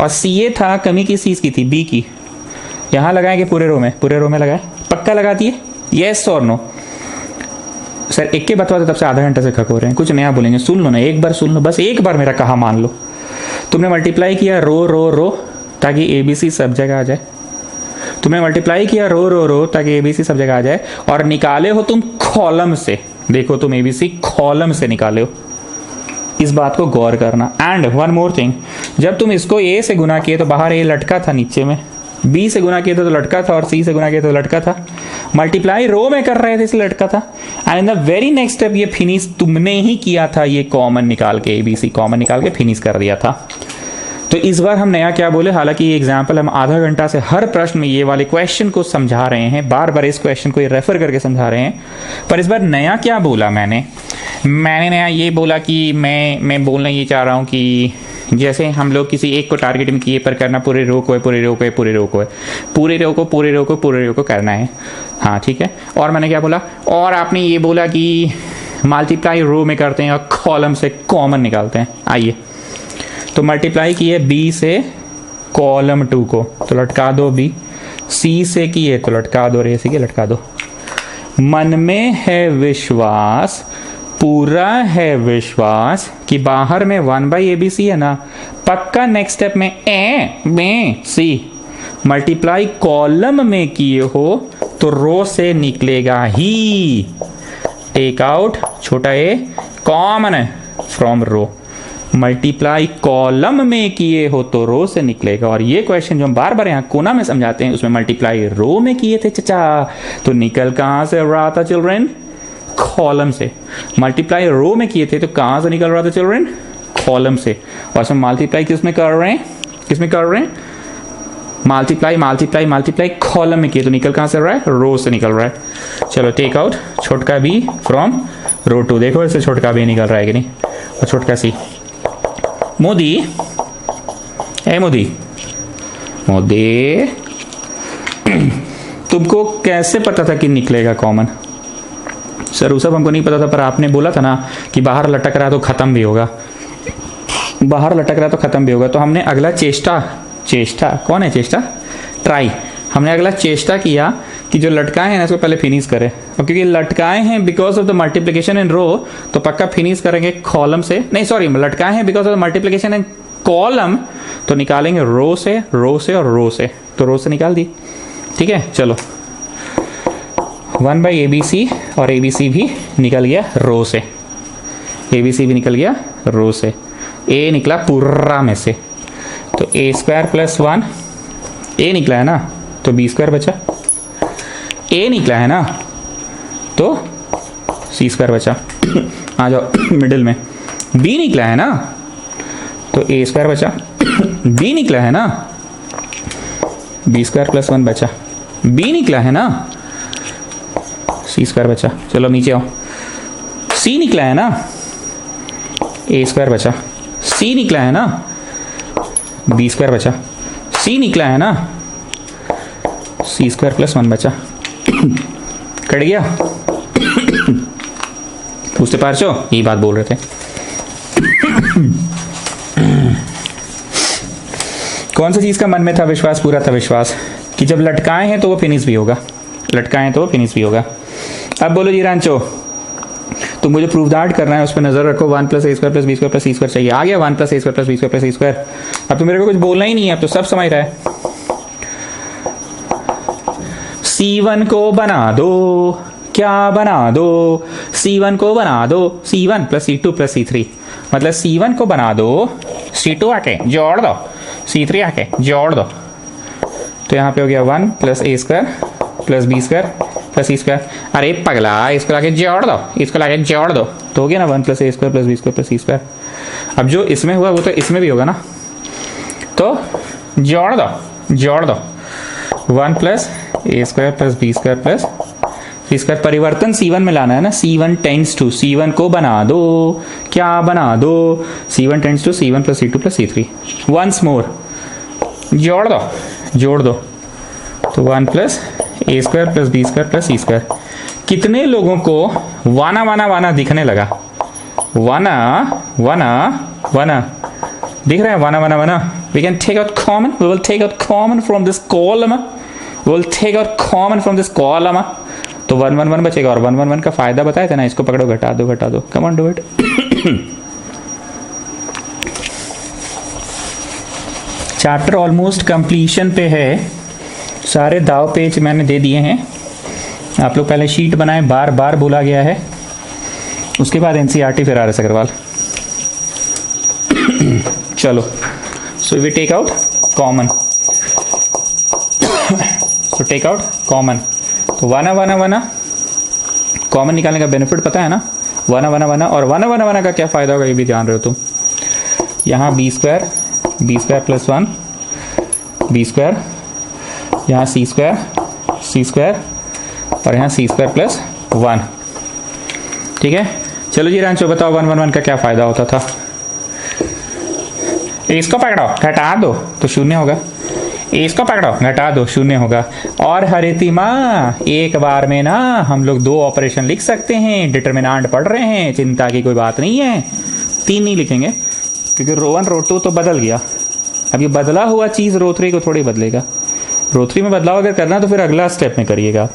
और सी ए था कमी किस चीज की थी, बी की, यहां लगाया कि पूरे रो में, पूरे रो में लगाया। पक्का लगा दिए, यस और नो। सर एक के बतवा, तब से आधा घंटा से खक हो रहे हैं, कुछ नया बोलेंगे, सुन लो ना, एक बार सुन लो, बस एक बार मेरा कहा मान लो। तुमने मल्टीप्लाई किया रो रो रो ताकि एबीसी सब जगह आ जाए, तुमने मल्टीप्लाई किया रो रो रो ताकि एबीसी सब जगह आ जाए, और निकाले हो तुम कॉलम से, देखो तुम एबीसी कॉलम से निकाले हो, इस बात को गौर करना। एंड वन मोर थिंग, जब तुम इसको ए से गुना किए तो बाहर ए लटका था नीचे में, बी से गुना किए तो लटका था, और सी से गुना किए तो लटका था, मल्टीप्लाई रो में कर रहे थे इसलिए लटका था। And in the very next step ये फिनिश तुमने ही किया था, ये कॉमन निकाल के, एबीसी कॉमन निकाल के फिनिश कर दिया था। तो इस बार हम नया क्या बोले, हालांकि ये एग्जाम्पल हम आधा घंटा से हर प्रश्न में ये वाले क्वेश्चन को समझा रहे हैं, बार बार इस क्वेश्चन को ये रेफर करके समझा रहे हैं, पर इस बार नया क्या बोला मैंने नया ये बोला कि मैं बोलना ये चाह रहा हूँ कि जैसे हम लोग किसी एक को टारगेट में किए पर करना पूरे रो को है, पूरे रो को है, पूरे रो को है, पूरे रो को, पूरे रो को, पूरे रो को करना है। हाँ ठीक है। और मैंने क्या बोला, और आपने ये बोला कि मल्टीप्लाई रो में करते हैं और कॉलम से कॉमन निकालते हैं। आइए, तो मल्टीप्लाई किए बी से कॉलम 2 को, तो लटका दो बी, सी से किए तो लटका दो, रे सी के लटका दो। मन में है विश्वास, पूरा है विश्वास कि बाहर में 1/ABC है ना, पक्का नेक्स्ट स्टेप में ए में सी मल्टीप्लाई कॉलम में किए हो तो रो से निकलेगा ही। टेक आउट छोटा a common from row, multiply column में किए हो तो रो से निकलेगा। और ये क्वेश्चन जो हम बार बार यहाँ कोना में समझाते हैं, उसमें मल्टीप्लाई रो में किए थे चचा, तो निकल कहां से रहा था चिल्ड्रेन, कॉलम से। मल्टीप्लाई रो में किए थे तो कहां से निकल रहा था चिल्ड्रेन, कॉलम से। और इसमें मल्टीप्लाई किस में कर रहे हैं, किस में कर रहे हैं, मल्टीप्लाई मल्टीप्लाई मल्टीप्लाई कॉलम में किए तो निकल कहां से रहा है, रो से निकल रहा है। चलो टेक आउट छोटका बी फ्रॉम रो 2, देखो इससे छोटका बी निकल रहा है कि नहीं, और छोटका सी। मोदी ए मोदी मोदी तुमको कैसे पता था कि निकलेगा कॉमन? सर वो सब हमको नहीं पता था, पर आपने बोला था ना कि बाहर लटक रहा तो खत्म भी होगा, बाहर लटक रहा तो खत्म भी होगा। तो हमने अगला चेष्टा, चेष्टा कौन है, चेष्टा ट्राई, हमने अगला चेष्टा किया कि जो लटकाए हैं ना इसको पहले फिनिश करें, और क्योंकि लटकाए हैं बिकॉज ऑफ द मल्टीप्लिकेशन इन रो तो पक्का फिनिश करेंगे कॉलम से, नहीं सॉरी लटकाए हैं because of the multiplication in column तो निकालेंगे रो से, रो से और रो से, तो रो से निकाल दी। ठीक है, चलो 1/ABC और ABC भी निकल गया रो से, ABC भी निकल गया रो से, A निकला पूरा में से, तो A² + 1 A निकला है ना, तो B² बचा, A निकला है ना तो C² बचा। आ जाओ मिडिल में, B निकला है ना तो A² बचा, B निकला है ना B² + 1 बचा, B निकला है ना C² बचा। चलो नीचे आओ, C निकला है ना A² बचा, C निकला है ना B² बचा, C निकला है ना C² + 1 बचा। कट गया? पूछते पारचो यही बात बोल रहे थे। कौन सा चीज का मन में था विश्वास, पूरा था विश्वास कि जब लटकाए हैं तो वो फिनिश भी होगा, लटकाए हैं तो वो फिनिश भी होगा। अब बोलो जी रांचो, तो मुझे प्रूफ दैट करना है, उस पर नजर रखो। 1 + A² + B² + C² चाहिए, आ गया 1 + A² + B² + C²। अब तो मेरे को कुछ बोलना ही नहीं है, अब तो सब समझ रहा है। C1 को बना दो, क्या बना दो, C1 को बना दो, C1 + C2 + C3, मतलब C1 को बना दो, C2 आके जोड़ दो, C3 आके जोड़ दो, तो यहाँ पे हो गया 1 + A² + B² + C²। अरे पगला, इसको लाके जोड़ दो, इसको लाके जोड़ दो, तो हो गया ना 1 + A² + B² + C²। अब जो इसमें हुआ वो तो इसमें भी होगा ना, तो जोड़ दो, जोड़ दो 1 + A² + B² + C²। परिवर्तन C1 में लाना है ना, C1 टेंड्स टू, C1 को बना दो, क्या बना दो, C1 tends to C1 + C2 + C3। Once more जोड़ दो, जोड़ दो, तो 1 प्लस ए square plus b square plus c square. कितने लोगों को वाना वाना वाना दिखने लगा? वाना वाना वाना दिख रहा है? Wanna wanna wanna. We can take out common, we will take out common from this column, we will take out common from this column. तो 1 1 1 बचेगा, और 1 1 1 का फायदा बताया था ना, इसको पकड़ो, घटा दो, come on do it. Chapter almost completion पे है, सारे दाव पेज मैंने दे दिए हैं। आप लोग पहले शीट बनाएं, बार बार बोला गया है, उसके बाद एनसीईआरटी फिर आर एस अग्रवाल। चलो, so we take out common, so take out common. तो वाना वाना वाना कॉमन निकालने का बेनिफिट पता है ना, वाना वाना वाना। और वाना वाना वाना का क्या फायदा होगा ये भी जान रहे हो तुम। यहाँ B square plus 1 B square, यहाँ सी स्क्वायर और यहाँ सी स्क्वायर प्लस 1। ठीक है, चलो जी रांचो बताओ 1 1 1 का क्या फायदा होता था? इसको पकड़ो, घटा दो तो 0 होगा, इसको पकड़ो, घटा दो 0 होगा। और हरितिमा, एक बार में ना हम लोग 2 ऑपरेशन लिख सकते हैं। डिटरमिनेंट पढ़ रहे हैं, चिंता की कोई बात नहीं है। 3 नहीं लिखेंगे क्योंकि रो 1 रो 2 तो बदल गया। अब ये बदला हुआ चीज़ रो 3 को थोड़ी बदलेगा। रो 3 में बदलाव अगर करना तो फिर अगला स्टेप में करिएगा।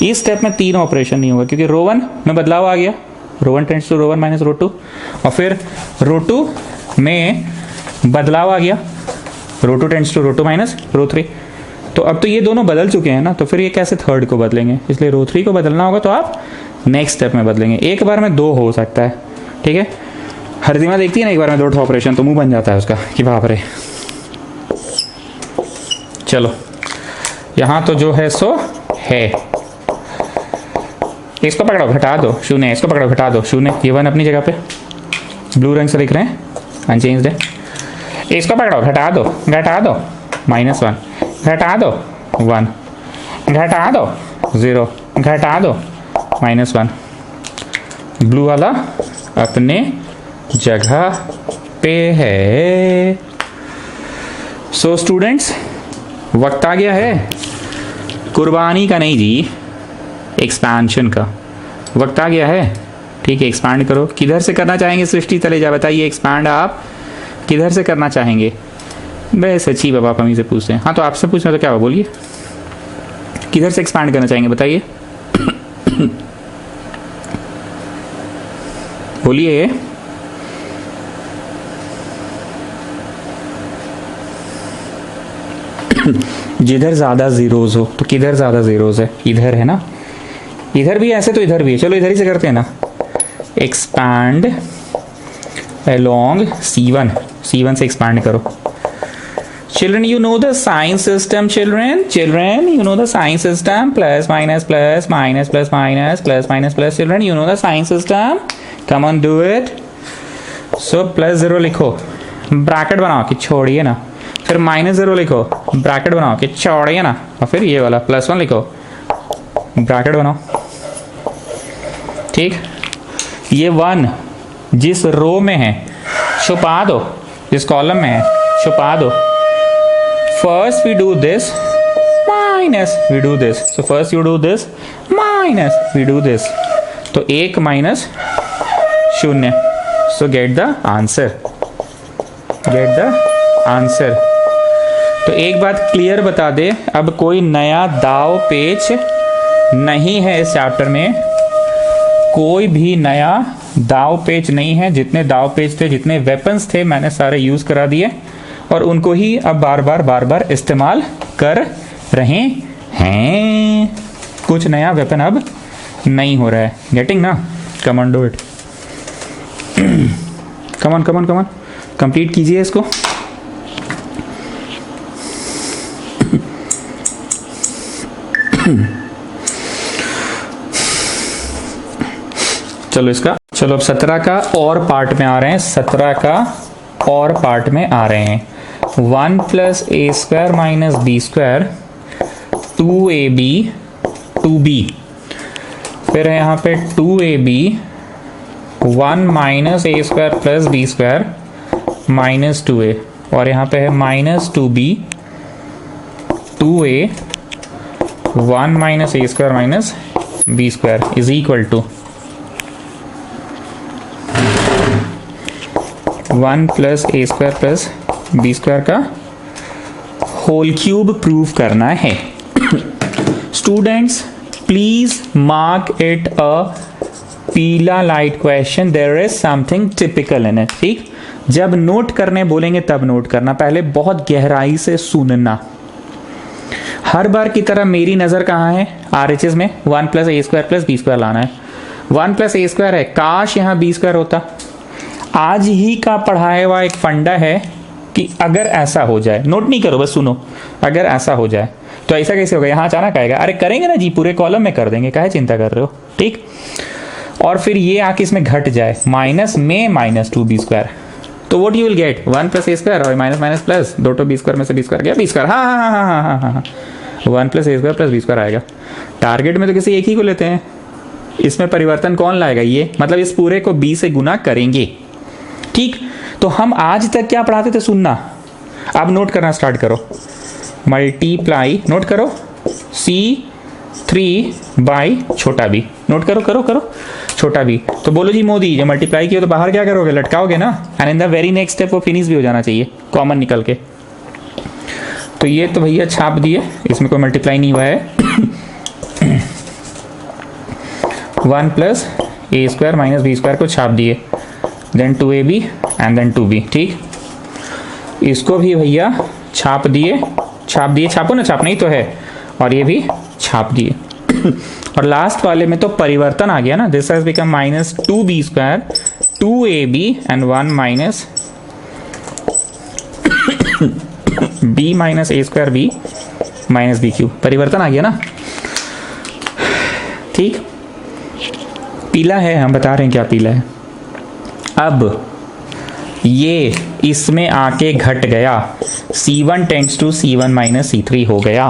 इस स्टेप में 3 ऑपरेशन नहीं होगा क्योंकि रो 1 में बदलाव आ गया, row 1 tends to row 1 minus row 2, और फिर रो 2 में बदलाव आ गया, row 2 tends to row 2 minus row 3। तो अब तो ये दोनों बदल चुके हैं ना, तो फिर ये कैसे थर्ड को बदलेंगे? इसलिए रो 3 को बदलना होगा तो आप नेक्स्ट स्टेप में बदलेंगे। एक बार में 2 हो सकता है, ठीक है। हरितिमा देखती है ना, एक बार में 2 ऑपरेशन तो मुंह बन जाता है उसका कि बाप रे। चलो, यहाँ तो जो है सो है, इसको पकड़ो, घटा दो 0, इसको पकड़ो, घटा दो 0। ये 1 अपनी जगह पे ब्लू रंग से लिख रहे हैं, अनचेंज्ड है। इसको पकड़ो, घटा दो -1, घटा दो 1, घटा दो 0, घटा दो -1। ब्लू वाला अपने जगह पे है। सो स्टूडेंट्स, वक्त आ गया है कुर्बानी का, नहीं जी, एक्सपेंशन का वक्त आ गया है। ठीक है, एक्सपांड करो। किधर से करना चाहेंगे सृष्टि तलेजा, बताइए एक्सपांड आप किधर से करना चाहेंगे? मैं सच्ची बाबा आप हमी से पूछते हैं। हाँ, तो आपसे पूछना तो क्या हुआ, बोलिए किधर से एक्सपांड करना चाहेंगे, बताइए। बोलिए। जिधर ज्यादा जीरोज हो, तो किधर ज्यादा जीरोज है? इधर है ना, इधर भी ऐसे तो इधर भी है। चलो इधर ही से करते हैं ना। एक्सपैंड अलोंग C1 से एक्सपैंड करो। Children, you know the sign system, children, you know the sign system, plus minus plus minus plus minus plus minus plus, children, you know the sign system, come on do it. So +0 लिखो, ब्रैकेट बनाओ कि छोड़िए ना, फिर -0 लिखो, ब्रैकेट बनाओ कि छोड़िए ना, और फिर ये वाला +1 लिखो, ब्रैकेट बनाओ। ठीक, ये 1 जिस रो में है छुपा दो, जिस कॉलम में है छुपा दो। First we do this, minus we do this. So first you do this, minus we do this. तो 1 -0. So get the answer. Get the answer. तो एक बात क्लियर बता दे, अब कोई नया दाव पेच नहीं है इस चैप्टर में। कोई भी नया दाव पेच नहीं है। जितने दाव पेच थे, जितने वेपन्स थे, मैंने सारे यूज करा दिए और उनको ही अब बार बार इस्तेमाल कर रहे हैं। कुछ नया वेपन अब नहीं हो रहा है। गेटिंग ना? Come on do it, come on complete कीजिए इसको। चलो अब 17 का और पार्ट में आ रहे हैं। 17 का और पार्ट में आ रहे हैं। 1 + a² - b², 2ab 2b, फिर है यहाँ पे 2ab 1 - a² + b² -2a, और यहाँ पे है -2b 2a 1 minus A square minus B square is equal to 1 plus A square plus b square का होल क्यूब प्रूव करना है। Students please mark it a पीला light question, there is something typical in it. ठीक, जब नोट करने बोलेंगे तब नोट करना, पहले बहुत गहराई से सुनना। हर बार की तरह मेरी नजर कहाँ है, RHS में 1 प्लस ए स्क्वायर प्लस बी स्क्वायर लाना है। 1 प्लस ए स्क्वायर है, काश यहाँ बी स्क्वायर होता। आज ही का पढ़ाया हुआ एक फंडा है कि अगर ऐसा हो जाए, नोट नहीं करो बस सुनो, अगर ऐसा हो जाए तो ऐसा कैसे होगा, यहाँ अचानक आएगा, अरे करेंगे ना जी, पूरे कॉलम में कर देंगे, काहे चिंता कर रहे हो। ठीक, और फिर ये आके इसमें घट जाए, माइनस में माइनस 2b स्क्वायर, तो what you will get 1 plus A square और माइनस माइनस प्लस 2 तो बी स्क्वायर में से बी स्क्वायर गया बी स्क्वायर। हाँ हाँ हाँ हाँ हाँ हाँ 1 प्लस ए स्क्वायर प्लस बी स्क्वायर आएगा। टारगेट में तो किसी एक ही को लेते हैं, इसमें परिवर्तन कौन लाएगा, ये मतलब इस पूरे को b से गुना करेंगे। ठीक, तो हम आज तक क्या पढ़ाते थे सुनना, अब नोट करना स्टार्ट करो। मल्टीप्लाई, नोट करो, C3 बाई छोटा b, नोट करो करो करो, छोटा b। तो बोलो जी मोदी, जब मल्टीप्लाई किया तो बाहर क्या करोगे, लटकाओगे ना, and in the very next step वो फिनिश भी हो जाना चाहिए कॉमन निकल के। तो ये तो भैया छाप दिए, इसमें कोई मल्टीप्लाई नहीं हुआ है। 1 प्लस ए स्क्वायर माइनस बी स्क्वायर को छाप दिए, then 2ab and then 2b। ठीक, इसको भी भैया छाप दिए, छापो ना, छापना ही तो है, और ये भी छाप दिए। और लास्ट वाले में तो परिवर्तन आ गया ना, this has become minus 2b square 2ab and 1 minus b minus A square b minus B cube, परिवर्तन आ गया ना। ठीक, पीला है, हम बता रहे हैं क्या पीला है। अब ये इसमें आके घट गया, C1 tends to C1 minus C3 हो गया।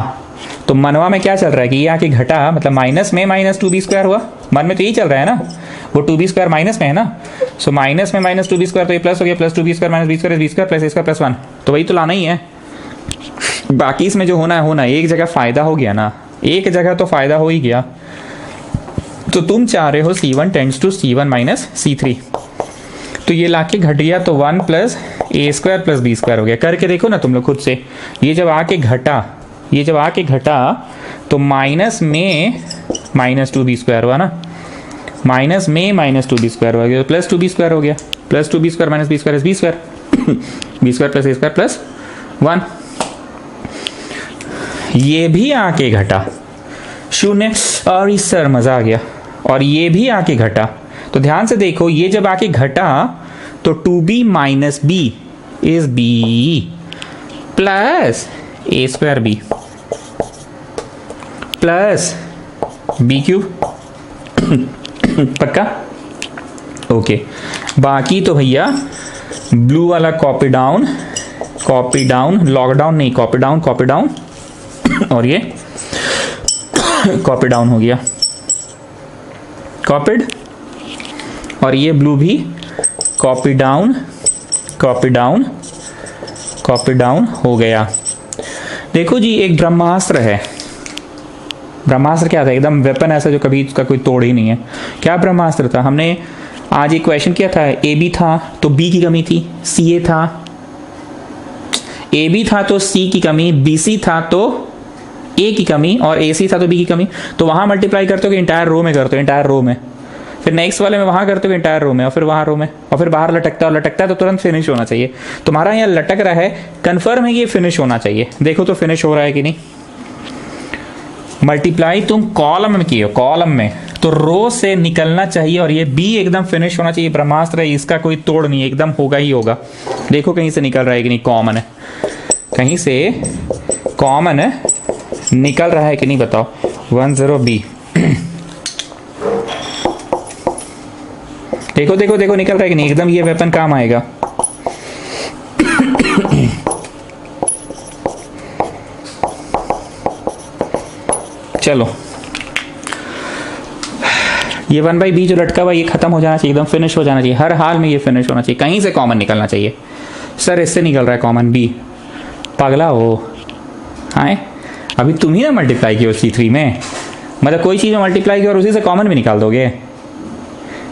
तो मनवा में क्या चल रहा है कि ये आके घटा, मतलब माइनस में माइनस 2b स्क्वायर हुआ, मन में तो यही चल रहा है ना, वो 2b स्क्वायर माइनस में है ना, सो माइनस में माइनस 2b स्क्वायर, तो ये प्लस हो गया, plus 2b square minus b square plus a square plus 1, तो वही तो लाना ही है। बाकी इसमें जो होना है होना, एक जगह फायदा हो गया ना, एक जगह तो फायदा हो ही गया। तो तुम चाह रहे हो C1 tends to C1 minus C3, तो ये लाके घट गया, तो 1 प्लस ए स्क्वायर प्लस बी स्क्वायर हो गया। करके देखो ना तुम लोग खुद से, ये जब आके घटा तो माइनस में माइनस 2b स्क्वायर हुआ ना, माइनस में माइनस 2b स्क्वायर हो गया, तो प्लस 2b स्क्वायर हो गया, plus 2b square minus B square is B square, B square plus A square plus 1। ये भी आके घटा 0, और इस सर मजा आ गया, और ये भी आके घटा। तो ध्यान से देखो, ये जब आके घटा तो 2b minus b is b plus A square b plus B cube. पक्का? ओके, बाकी तो भैया ब्लू वाला कॉपी डाउन, लॉकडाउन नहीं, कॉपी डाउन और ये कॉपी डाउन हो गया, कॉपीड, और ये ब्लू भी कॉपी डाउन हो गया। देखो जी, एक ब्रह्मास्त्र है, ब्रह्मास्त्र क्या था, एकदम वेपन ऐसा जो कभी उसका कोई तोड़ ही नहीं है। क्या ब्रह्मास्त्र था, हमने आज एक क्वेश्चन किया था, ए बी था तो बी की कमी थी, सी ए था, ए बी था तो सी की कमी, बी सी था तो ए की कमी, और ए सी था तो बी की कमी। तो वहां मल्टीप्लाई करते हो कि इंटायर रो में करते हो, इंटायर रो में, फिर नेक्स्ट वाले में वहां करते हो इंटायर रो में, और फिर वहां रो में, और फिर बाहर लटकता है तो तुरंत फिनिश होना चाहिए। तुम्हारा यहाँ लटक रहा है, कंफर्म है कि ये फिनिश होना चाहिए, देखो तो फिनिश हो रहा है कि नहीं। मल्टीप्लाई तुम कॉलम में किए हो, कॉलम में तो रो से निकलना चाहिए, और ये बी एकदम फिनिश होना चाहिए। ब्रह्मास्त्र है, इसका कोई तोड़ नहीं है, एकदम होगा ही होगा। देखो कहीं से निकल रहा है कि नहीं, कॉमन है, कहीं से कॉमन है, निकल रहा है कि नहीं बताओ। 10b देखो देखो देखो निकल रहा है कि नहीं, एकदम ये वेपन काम आएगा। चलो, ये 1/b जो लटका हुआ ये खत्म हो जाना चाहिए, एकदम फिनिश हो जाना चाहिए, हर हाल में ये फिनिश होना चाहिए। कहीं से कॉमन निकलना चाहिए। सर इससे निकल रहा है कॉमन, बी, पगला हो। हाँ, अभी तुम ही ना मल्टीप्लाई किया C3 में, मतलब कोई चीज़ में मल्टीप्लाई किया और उसी से कॉमन भी निकाल दोगे?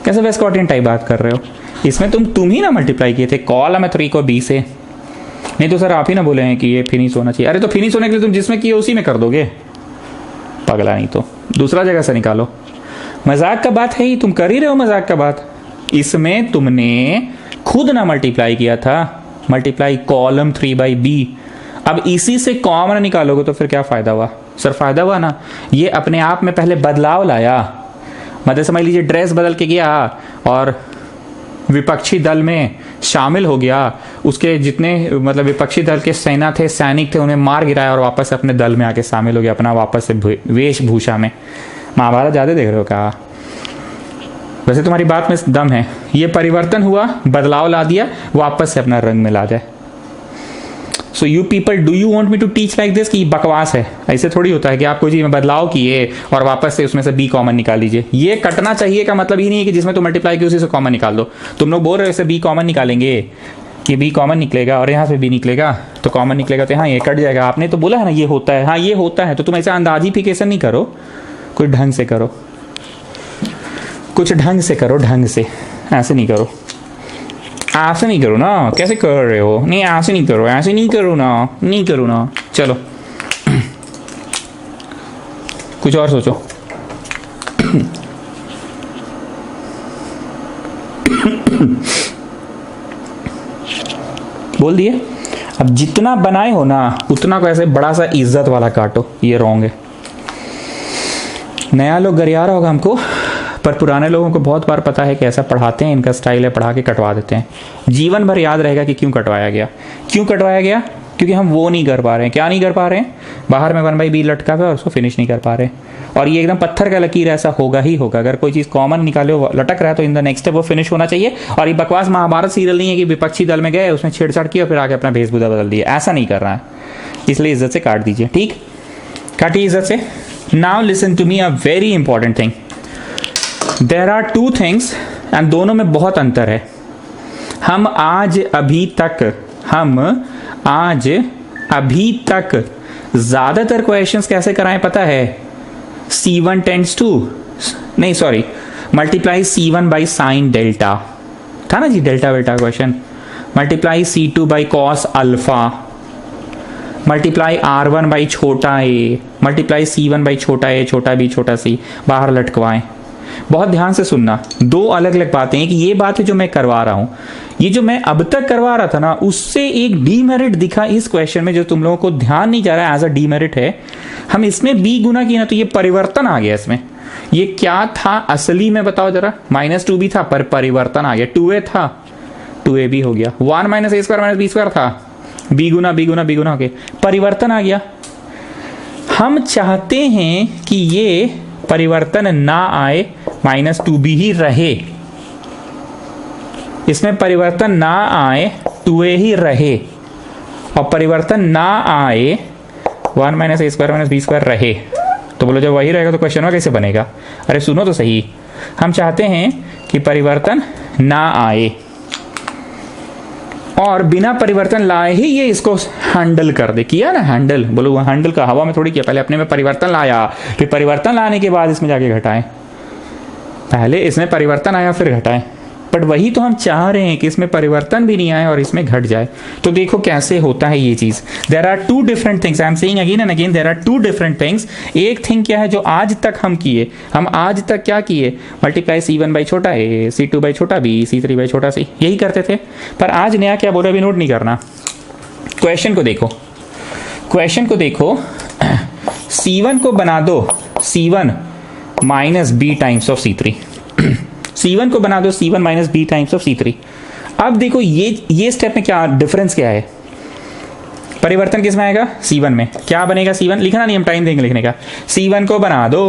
कैसे वेस्कॉटियन टाइप बात कर रहे हो? इसमें तुम ही ना मल्टीप्लाई किए थे कॉलम 3 को B से, नहीं तो सर आप ही ना बोले हैं कि ये फिनिश होना चाहिए। अरे तो फिनिश होने के लिए तुम जिसमें किए उसी में कर दोगे, पगला, नहीं तो दूसरा जगह से निकालो। मजाक का बात है ही, तुम कर ही रहे हो मजाक का बात। इसमें तुमने खुद ना मल्टीप्लाई किया था, मल्टीप्लाई कॉलम 3/B। अब इसी से कॉमन निकालोगे तो फिर क्या फायदा हुआ? सर फायदा हुआ ना, ये अपने आप में पहले बदलाव लाया। मतलब समझ लीजिए ड्रेस बदल के गया और विपक्षी दल में शामिल हो गया, उसके जितने मतलब विपक्षी दल के सेना थे, सैनिक थे, उन्हें मार गिराया और वापस से अपने दल में आके शामिल हो गया, अपना वापस से वेशभूषा में। महाभारत ज़्यादा देख रहे हो क्या? वैसे तुम्हारी बात में दम है, ये परिवर्तन हुआ, बदलाव ला दिया, वापस से अपना रंग में ला जाए। So you people, do you want me to teach like this? कि बकवास है, ऐसे थोड़ी होता है कि आप कोई चीज़ में बदलाव किए और वापस से उसमें से B कॉमन निकाल लीजिए। ये कटना चाहिए का मतलब ही नहीं है कि जिसमें तो मल्टीप्लाई की उसी से कॉमन निकाल दो। तुम लोग बोल रहे हो इसे B कॉमन निकालेंगे कि B कॉमन निकलेगा और यहाँ से B निकलेगा तो कॉमन निकलेगा, तो हाँ ये कट जाएगा। आपने तो बोला है ना ये होता है, हाँ ये होता है। तो तुम ऐसा अंदाजिफिकेशन नहीं करो, कुछ ढंग से करो, कुछ ढंग से करो, ढंग से, ऐसे नहीं करो, ऐसे नहीं करो ना। कैसे कर रहे हो? नहीं ऐसे नहीं करो, ऐसे नहीं करो ना, नहीं करो ना। चलो कुछ और सोचो। बोल दिए। अब जितना बनाए हो ना उतना को ऐसे बड़ा सा इज्जत वाला काटो, ये रॉन्ग है। नया लोग गरिया रहा होगा हमको, पर पुराने लोगों को बहुत बार पता है कि ऐसा पढ़ाते हैं, इनका स्टाइल है, पढ़ा के कटवा देते हैं। जीवन भर याद रहेगा कि क्यों कटवाया गया। क्यों कटवाया गया? क्योंकि हम वो नहीं कर पा रहे हैं। क्या नहीं कर पा रहे हैं? बाहर में 1/B लटका हुआ और उसको फिनिश नहीं कर पा रहे। और ये एकदम पत्थर का लकीर, ऐसा होगा ही होगा। अगर कोई चीज़ कॉमन निकाले लटक रहा है तो इन द नेक्स्ट स्टेप वो फिनिश होना चाहिए। और ये बकवास महाभारत सीरियल नहीं है कि विपक्षी दल में गए, उसमें छेड़छाड़ किया, फिर आके अपना वेशभूषा बदल दिया। ऐसा नहीं कर रहा है, इसलिए इज्जत से काट दीजिए। ठीक, काटिए इज्जत से। Now listen to me, a very important thing. There are two things and दोनों में बहुत अंतर है। हम आज अभी तक ज़्यादातर क्वेश्चंस कैसे कराएं पता है? C1 टेंड्स टू, नहीं sorry, multiply C1 by sine delta था ना जी, डेल्टा वेल्टा question. Multiply C2 by cos alpha, multiply R1 by छोटा a, मल्टीप्लाई C1 बाई छोटा a, छोटा b, छोटा c, बाहर लटकवाएं। बहुत ध्यान से सुनना, दो अलग अलग बातें हैं कि ये बात है जो मैं करवा रहा हूं, ये जो मैं अब तक करवा रहा था ना उससे एक डीमेरिट दिखा इस क्वेश्चन में, जो तुम लोगों को ध्यान नहीं जा रहा है, एज अ डीमेरिट है। हम इसमें b गुना किया ना तो ये परिवर्तन आ गया इसमें। ये क्या था असली में बताओ जरा? -2b था, पर परिवर्तन आ गया। 2a था, 2ab हो गया। 1 - a² - b² था, b गुना हो गया, परिवर्तन आ गया। हम चाहते हैं कि ये परिवर्तन ना आए, -2b ही रहे। इसमें परिवर्तन ना आए, 2a ही रहे, और परिवर्तन ना आए 1 - a² - b² रहे। तो बोलो जब वही रहेगा तो क्वेश्चन कैसे बनेगा? अरे सुनो तो सही, हम चाहते हैं कि परिवर्तन ना आए और बिना परिवर्तन लाए ही ये इसको हैंडल कर दे। किया ना हैंडल? बोलो हैंडल का हवा में थोड़ी किया, पहले अपने में परिवर्तन लाया, फिर परिवर्तन लाने के बाद इसमें जाके घटाएं। पहले इसमें परिवर्तन आया फिर घटाएं, बट वही तो हम चाह रहे हैं कि इसमें परिवर्तन भी नहीं आए और इसमें घट जाए। तो देखो कैसे होता है ये चीज। There are two different things, I am saying again and again, there are two different things. एक थिंग क्या है जो आज तक हम किए, हम आज तक क्या किए? मल्टीप्लाई C1 बाई छोटा a, C2 बाई छोटा b, C3 बाई छोटा c, यही करते थे। पर आज नया क्या बोल रहे, अभी नोट नहीं करना, क्वेश्चन को देखो, क्वेश्चन को देखो। C1 को बना दो C1 minus b times of C3, C1 को बना दो C1 minus b times of C3। अब देखो ये स्टेप में क्या डिफरेंस क्या है? परिवर्तन किस में आएगा? C1 में। क्या बनेगा C1? लिखना नहीं, हम टाइम देंगे लिखने का। C1 को बना दो,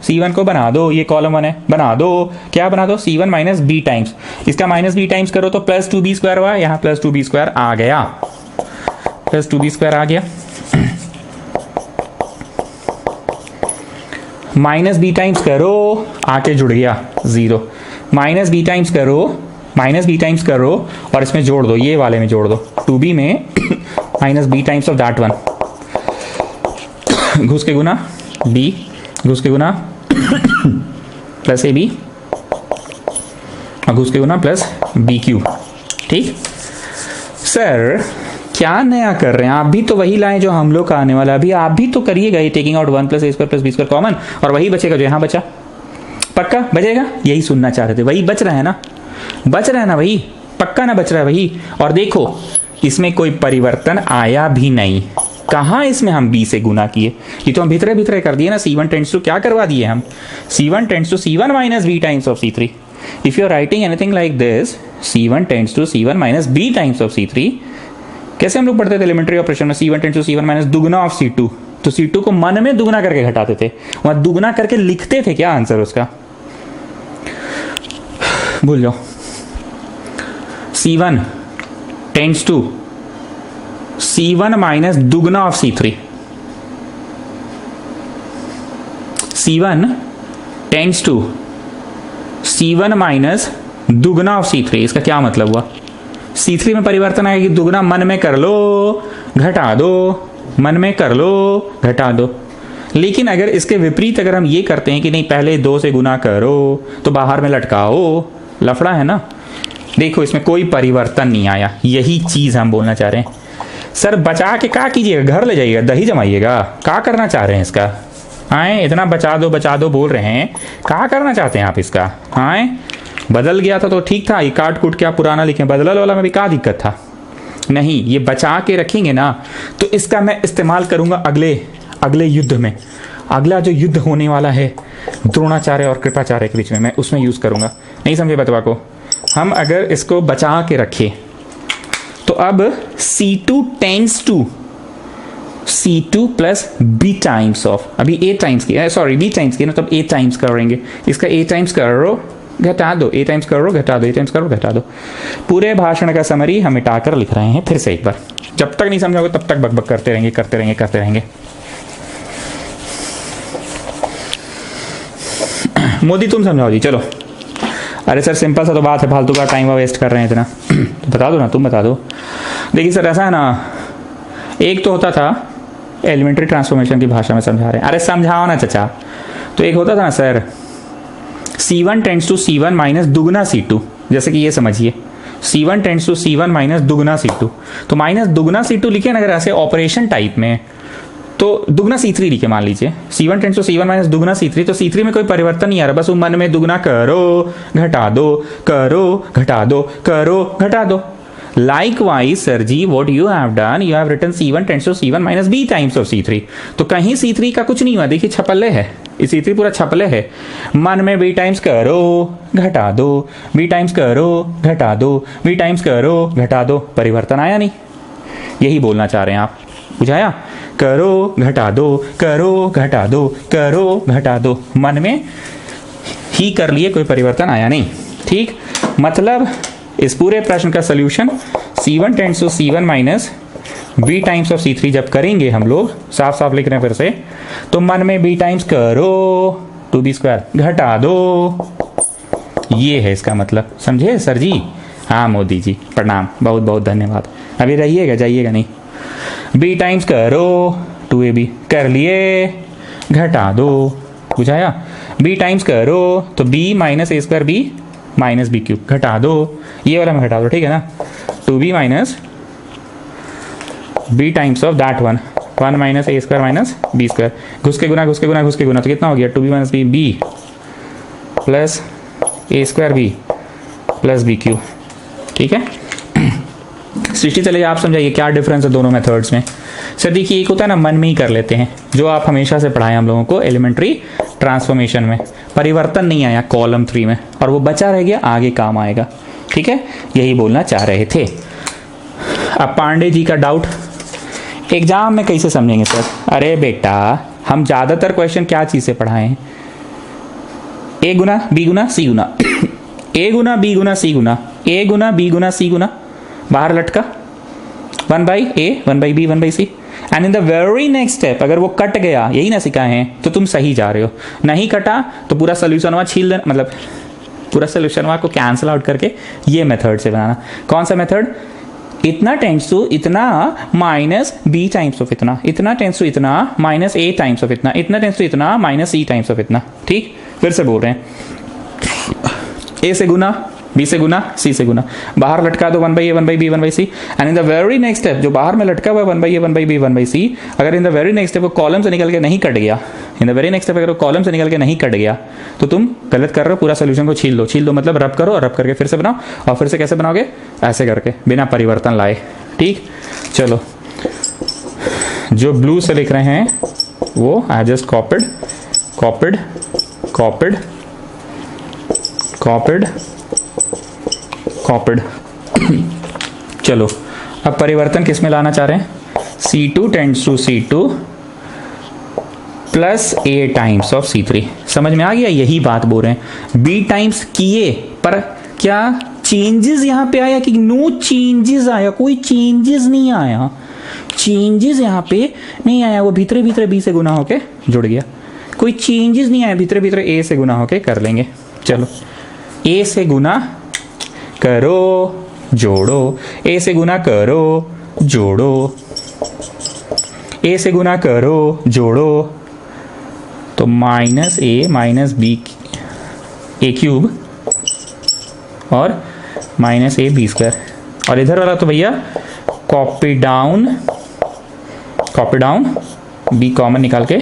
C1 को बना दो, ये कॉलम 1 है, बना दो। क्या बना दो? C1 माइनस b टाइम्स, इसका माइनस b टाइम्स करो तो +2b² हुआ, यहाँ +2b² आ गया, +2b² आ गया। माइनस b टाइम्स करो, आके जुड़ गया 0, माइनस b टाइम्स करो, माइनस b टाइम्स करो और इसमें जोड़ दो, ये वाले में जोड़ दो, 2b में minus b times of that one, घुस के गुना बी, घुस के गुना प्लस ए बी, और घुस के गुना प्लस बी क्यू। ठीक सर, क्या नया कर रहे हैं आप? भी तो वही लाएं जो हम लोग का आने वाला। अभी आप भी तो करिएगा ये टेकिंग आउट 1 प्लस ए square plus b square common, और वही बचेगा जो यहाँ बचा। पक्का बचेगा? यही सुनना चाह रहे थे। वही बच रहा है ना, बच रहा है ना, वही पक्का ना बच रहा है वही। और देखो इसमें कोई परिवर्तन आया भी नहीं। कहाँ इसमें हम b से गुना किए, ये तो हम भीतरे भीतरे कर दिए ना। c1 टेंड्स टू क्या करवा दिए हम, c1 tends to c1 minus b times of c3। If you are writing anything like this, c1 tends to c1 minus b times of c3, कैसे हम लोग पढ़ते थे एलिमेंट्री ऑपरेशन में, c1 tends to c1 minus दुगना ऑफ c2। तो c2 को मन में दुगना करके घटाते थे, वहां दुगना करके लिखते थे क्या आंसर उसका, भूल जाओ। c1 tends to c1 minus दुगना of c3, c1 tends to c1 minus दुगना ऑफ c3। इसका क्या मतलब हुआ, c3 में परिवर्तन आएगा कि दुगना मन में कर लो घटा दो, मन में कर लो घटा दो। लेकिन अगर इसके विपरीत अगर हम ये करते हैं कि नहीं पहले 2 से गुना करो तो बाहर में लटकाओ, लफड़ा है ना। देखो इसमें कोई परिवर्तन नहीं आया, यही चीज हम बोलना चाह रहे हैं। सर बचा के क्या कीजिएगा, घर ले जाइएगा, दही जमाइएगा, क्या करना चाह रहे हैं इसका? आए इतना बचा दो बोल रहे हैं, क्या करना चाहते हैं आप इसका? आए बदल गया था तो ठीक था, ये काट कूट क्या पुराना लिखे, बदलल वाला में भी क्या दिक्कत था? नहीं, ये बचा के रखेंगे ना तो इसका मैं इस्तेमाल करूंगा अगले युद्ध में। अगला जो युद्ध होने वाला है द्रोणाचार्य और कृपाचार्य के बीच में, मैं उसमें यूज करूंगा। नहीं समझे बतवा को? हम अगर इसको बचा के रखे तो अब c2 tends to c2 plus b times of, अभी a टाइम्स की, सॉरी b टाइम्स की ना, तब a टाइम्स करेंगे। इसका a टाइम्स करो घटा दो, a टाइम्स करो घटा दो, a टाइम्स करो घटा दो। पूरे भाषण का समरी हम मिटाकर लिख रहे हैं फिर से एक बार। जब तक नहीं समझोगे तब तक बकबक करते रहेंगे। मोदी तुम समझाओ जी, चलो। अरे सर सिंपल सा तो बात है, फालतू का टाइम वेस्ट कर रहे हैं इतना। तो बता दो ना, तुम बता दो। देखिए सर ऐसा है ना, एक तो होता था एलिमेंट्री ट्रांसफॉर्मेशन की भाषा में समझा रहे हैं। अरे समझाओ ना चचा। तो एक होता था ना sir c1 tends to c1 minus दुगना c2, जैसे कि ये समझिए c1 tends to c1 minus दुगना c2। तो माइनस दुगना c2 लिखे ना अगर ऐसे ऑपरेशन टाइप में, तो दुगना c3 लिखे, मान लीजिए c1 tends to c1 minus दुगना c3। तो c3 में कोई परिवर्तन नहीं आ रहा, बस वो मन में दुगना करो घटा दो, करो घटा दो, करो घटा दो। Likewise, sir ji, what you have done, you have written c1 tends to c1 minus b times of c3। तो कहीं c3 का कुछ नहीं हुआ, देखिए छपल्ले है, c3 पूरा छपले है। मन में b टाइम्स करो घटा दो, b टाइम्स करो घटा दो, b टाइम्स करो घटा दो, परिवर्तन आया नहीं। यही बोलना चाह रहे हैं आप, बुझाया? करो घटा दो, करो घटा दो, करो घटा दो, मन में ही कर लिए, कोई परिवर्तन आया नहीं। ठीक, मतलब इस पूरे प्रश्न का solution c1 tends to c1 minus b times of c3 जब करेंगे हम लोग, साफ साफ लिख रहे हैं फिर से, तो मन में b टाइम्स करो 2b स्क्वायर घटा दो, ये है इसका मतलब। समझे सर जी? हाँ मोदी जी प्रणाम, बहुत बहुत धन्यवाद। अभी रहिएगा, जाइएगा नहीं। b टाइम्स करो 2ab कर लिए, घटा दो, बुझाया? b टाइम्स करो तो b minus a square b minus B cube, घटा दो, ये वाला में घटा दो, ठीक है ना? 2b minus b times of that one, 1 minus a square minus b square, घुस के गुना घुस के गुना घुस के गुना, तो कितना हो गया? 2b minus b plus a square b plus B cube. ठीक है, सृष्टि चलिए आप समझाइए क्या डिफरेंस है दोनों मेथड्स में। सर देखिए, एक होता है ना मन में ही कर लेते हैं, जो आप हमेशा से पढ़ाएं हम लोगों को एलिमेंट्री ट्रांसफॉर्मेशन में, परिवर्तन नहीं आया कॉलम 3 में और वो बचा रह गया, आगे काम आएगा। ठीक है, यही बोलना चाह रहे थे। अब पांडे जी का डाउट, एग्जाम में कैसे समझेंगे सर? अरे बेटा, हम ज़्यादातर क्वेश्चन क्या चीज़ से पढ़ाए हैं? ए गुना बी गुना सी गुना, ए गुना बी गुना सी गुना, ए गुना बी गुना सी गुना, बाहर लटका 1 by A 1 by B 1 by C, and in the very next step अगर वो कट गया, यही ना सिखाए हैं, तो तुम सही जा रहे हो। नहीं कटा तो पूरा सोल्यूशन वहाँ छील देना, मतलब पूरा सोल्यूशन वहाँ को कैंसिल आउट करके ये मेथड से बनाना। कौन सा मेथड? इतना टेंड्स टू इतना माइनस बी टाइम्स ऑफ इतना, इतना टेंड्स टू इतना माइनस ए टाइम्स ऑफ इतना, इतना टेंड्स टू इतना माइनस सी टाइम्स ऑफ इतना। ठीक, फिर से बोल रहे हैं, ए से गुना, बी से गुना, सी से गुना, बाहर लटका दो 1/a 1/b 1/c, and in the very next step जो बाहर में लटका हुआ है 1/a 1/b 1/c, अगर इन द वेरी नेक्स्ट स्टेप वो कॉलम से निकल के नहीं कट गया, इन द वेरी नेक्स्ट स्टेप अगर वो कॉलम से निकल के नहीं कट गया तो तुम गलत कर रहे हो, पूरा सोल्यूशन को छील दो। छील दो मतलब रब करो, रब करके फिर से बनाओ, और फिर से कैसे बनाओगे, ऐसे करके बिना परिवर्तन लाए। ठीक, चलो जो ब्लू से लिख रहे हैं वो आई जस्ट कॉपिड कॉपिड कॉपिड कॉपिड कॉपिड। चलो अब परिवर्तन किस में लाना चाह रहे हैं, C2 tends to C2 plus A times of C3। समझ में आ गया, यही बात बोल रहे हैं। B टाइम्स किए पर क्या चेंजेस यहां पे आया कि नो चेंजेस आया, कोई चेंजेस नहीं आया, चेंजेस यहां पे नहीं आया, वो भीतरे भीतरे B से गुना होके जुड़ गया, कोई चेंजेस नहीं आया, भीतरे भीतरे A से गुना होके कर लेंगे। चलो A से गुना करो जोड़ो, A से गुना करो जोड़ो, A से गुना करो जोड़ो, तो minus A minus B A cube और माइनस A B स्क्वायर, और इधर वाला तो भैया कॉपी डाउन B कॉमन निकाल के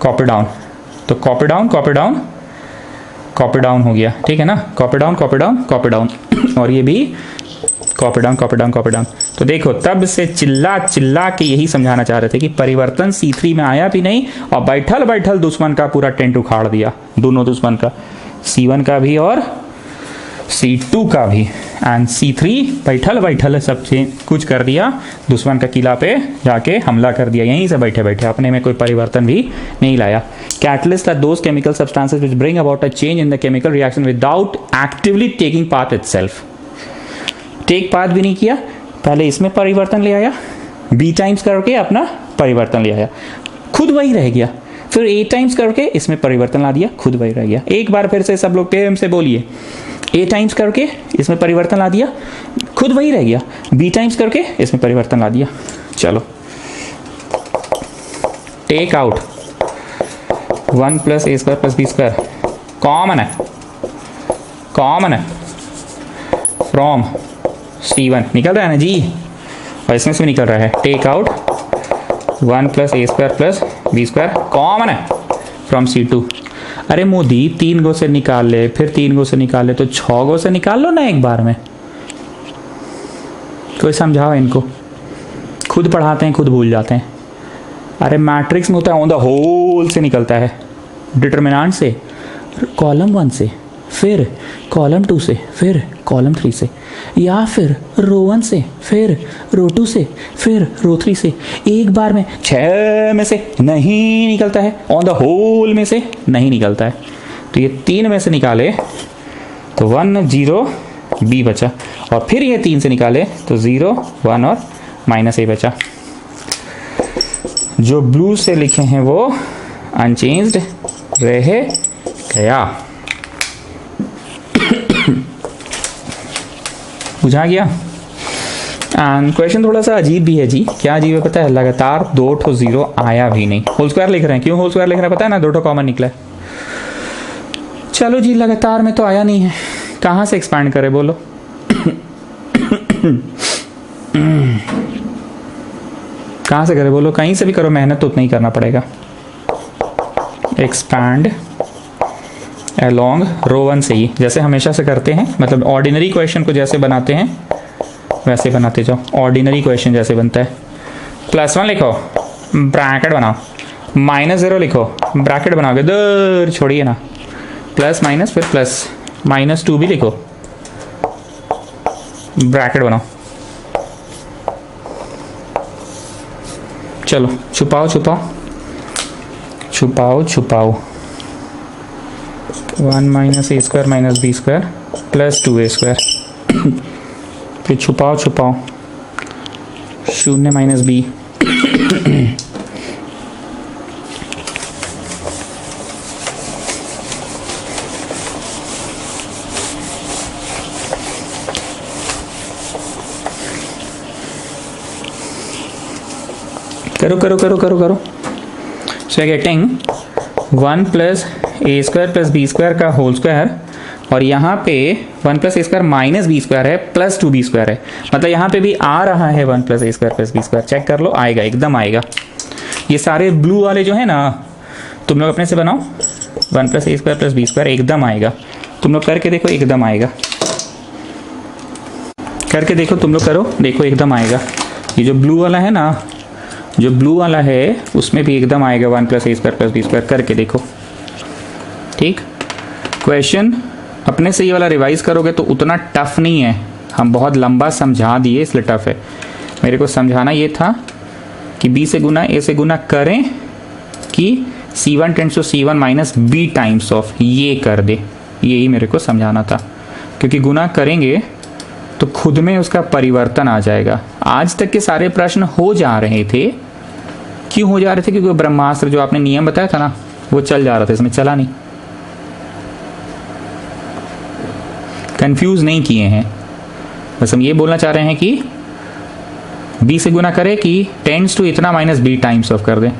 कॉपी डाउन, तो copy down copy down copy down हो गया। ठीक है ना, copy down copy down copy down, और ये भी copy down copy down copy down. तो देखो तब से चिल्ला चिल्ला के यही समझाना चाह रहे थे कि परिवर्तन C3 में आया भी नहीं, और बैठल बैठल दुश्मन का पूरा टेंट उखाड़ दिया, दोनों दुश्मन का, C1 का भी और C2 का भी, एंड C3 बैठल बैठल सब कुछ कर दिया, दुश्मन का किला पे जाके हमला कर दिया, यहीं से बैठे बैठे, अपने में कोई परिवर्तन भी नहीं लाया। Catalysts are those chemical substances which bring about a change in the chemical reaction without actively taking part itself. Take part भी नहीं किया, पहले इसमें परिवर्तन ले आया, B टाइम्स करके अपना परिवर्तन ले आया, खुद वही रह गया, फिर A टाइम्स करके इसमें परिवर्तन ला दिया, खुद वही रह गया। एक बार फिर से सब लोग प्रेम से बोलिए, A टाइम्स करके इसमें परिवर्तन ला दिया, खुद वही रह गया, B टाइम्स करके इसमें परिवर्तन ला दिया। चलो take out 1 plus A square plus B square common है, कॉमन है फ्रॉम C1 निकल रहा है ना जी, और इसमें से भी निकल रहा है, take out 1 plus A square plus B square common है फ्रॉम C2। अरे मोदी 3 गो से निकाल ले, फिर 3 गो से निकाल ले, तो 6 गो से निकाल लो ना एक बार में, कोई समझाओ इनको, खुद पढ़ाते हैं खुद भूल जाते हैं। अरे मैट्रिक्स में होता है ऑन द होल से निकलता है, डिटरमिनेंट से, कॉलम 1 से, फिर कॉलम 2 से, फिर कॉलम 3 से, या फिर रो 1 से, फिर रो 2 से, फिर रो 3 से, एक बार में 6 में से नहीं निकलता है, ऑन द होल में से नहीं निकलता है। तो ये 3 में से निकाले तो 1 0 B बचा, और फिर ये 3 से निकाले तो 0 1 और माइनस A बचा। जो ब्लू से लिखे हैं वो अनचेंज्ड रह गया। बुझा गया। एंड क्वेश्चन थोड़ा सा अजीब भी है जी, क्या अजीब है पता है, लगातार 2 ठो 0 आया भी नहीं, होल स्क्वायर लिख रहे हैं, क्यों होल स्क्वायर लिख रहे हैं पता है ना, 2 ठो कॉमन निकला है। चलो जी लगातार में तो आया नहीं है, कहाँ से एक्सपैंड करें बोलो कहाँ से करें बोलो, कहीं से भी करो, मेहनत तो उतना ही करना पड़ेगा। एक्सपैंड अलोंग रो 1 से ही, जैसे हमेशा से करते हैं, मतलब ऑर्डिनरी क्वेश्चन को जैसे बनाते हैं वैसे बनाते जाओ, ऑर्डिनरी क्वेश्चन जैसे बनता है। +1 लिखो, ब्रैकेट बनाओ, -0 लिखो, ब्रैकेट बनाओगे, इधर छोड़िए ना, प्लस माइनस फिर प्लस, -2 भी लिखो, ब्रैकेट बनाओ। चलो छुपाओ छुपाओ छुपाओ छुपाओ, 1 minus A square minus B square plus 2A square, फिर छुपाओ छुपाओ, 0 माइनस B, करो करो करो करो करो। सो गेटिंग 1 प्लस ए स्क्वायर प्लस बी स्क्वायर का होल स्क्वायर, और यहाँ पे 1 प्लस ए स्क्वायर माइनस बी स्क्वायर है प्लस 2b स्क्वायर है, मतलब यहाँ पे भी आ रहा है 1 प्लस ए square plus b square. Check कर लो, आएगा, एकदम आएगा। ये सारे ब्लू वाले जो है ना, तुम लोग अपने से बनाओ, 1 प्लस ए स्क्वायर प्लस बी स्क्वायर एकदम आएगा। तुम लोग करके देखो, एकदम आएगा। करके देखो, तुम लोग करो, देखो एकदम आएगा। ये जो ब्लू वाला है ना, जो ब्लू वाला है उसमें भी एकदम आएगा 1 प्लस ए स्क्वायर प्लस बी स्क्वायर। करके देखो, ठीक। क्वेश्चन अपने से ये वाला रिवाइज करोगे तो उतना टफ नहीं है, हम बहुत लंबा समझा दिए इसलिए टफ है। मेरे को समझाना ये था कि b से गुना a से गुना करें कि c1 tends to c1 minus b times of ये कर दे, यही मेरे को समझाना था। क्योंकि गुना करेंगे तो खुद में उसका परिवर्तन आ जाएगा। आज तक के सारे प्रश्न हो जा रहे थे, क्यों हो जा रहे थे? क्योंकि ब्रह्मास्त्र जो आपने नियम बताया था ना, वो चल जा रहा था, इसमें चला नहीं। कंफ्यूज नहीं किए हैं, बस हम ये बोलना चाह रहे हैं कि b से गुना करे कि टेंड्स टू इतना माइनस b टाइम्स ऑफ कर दे।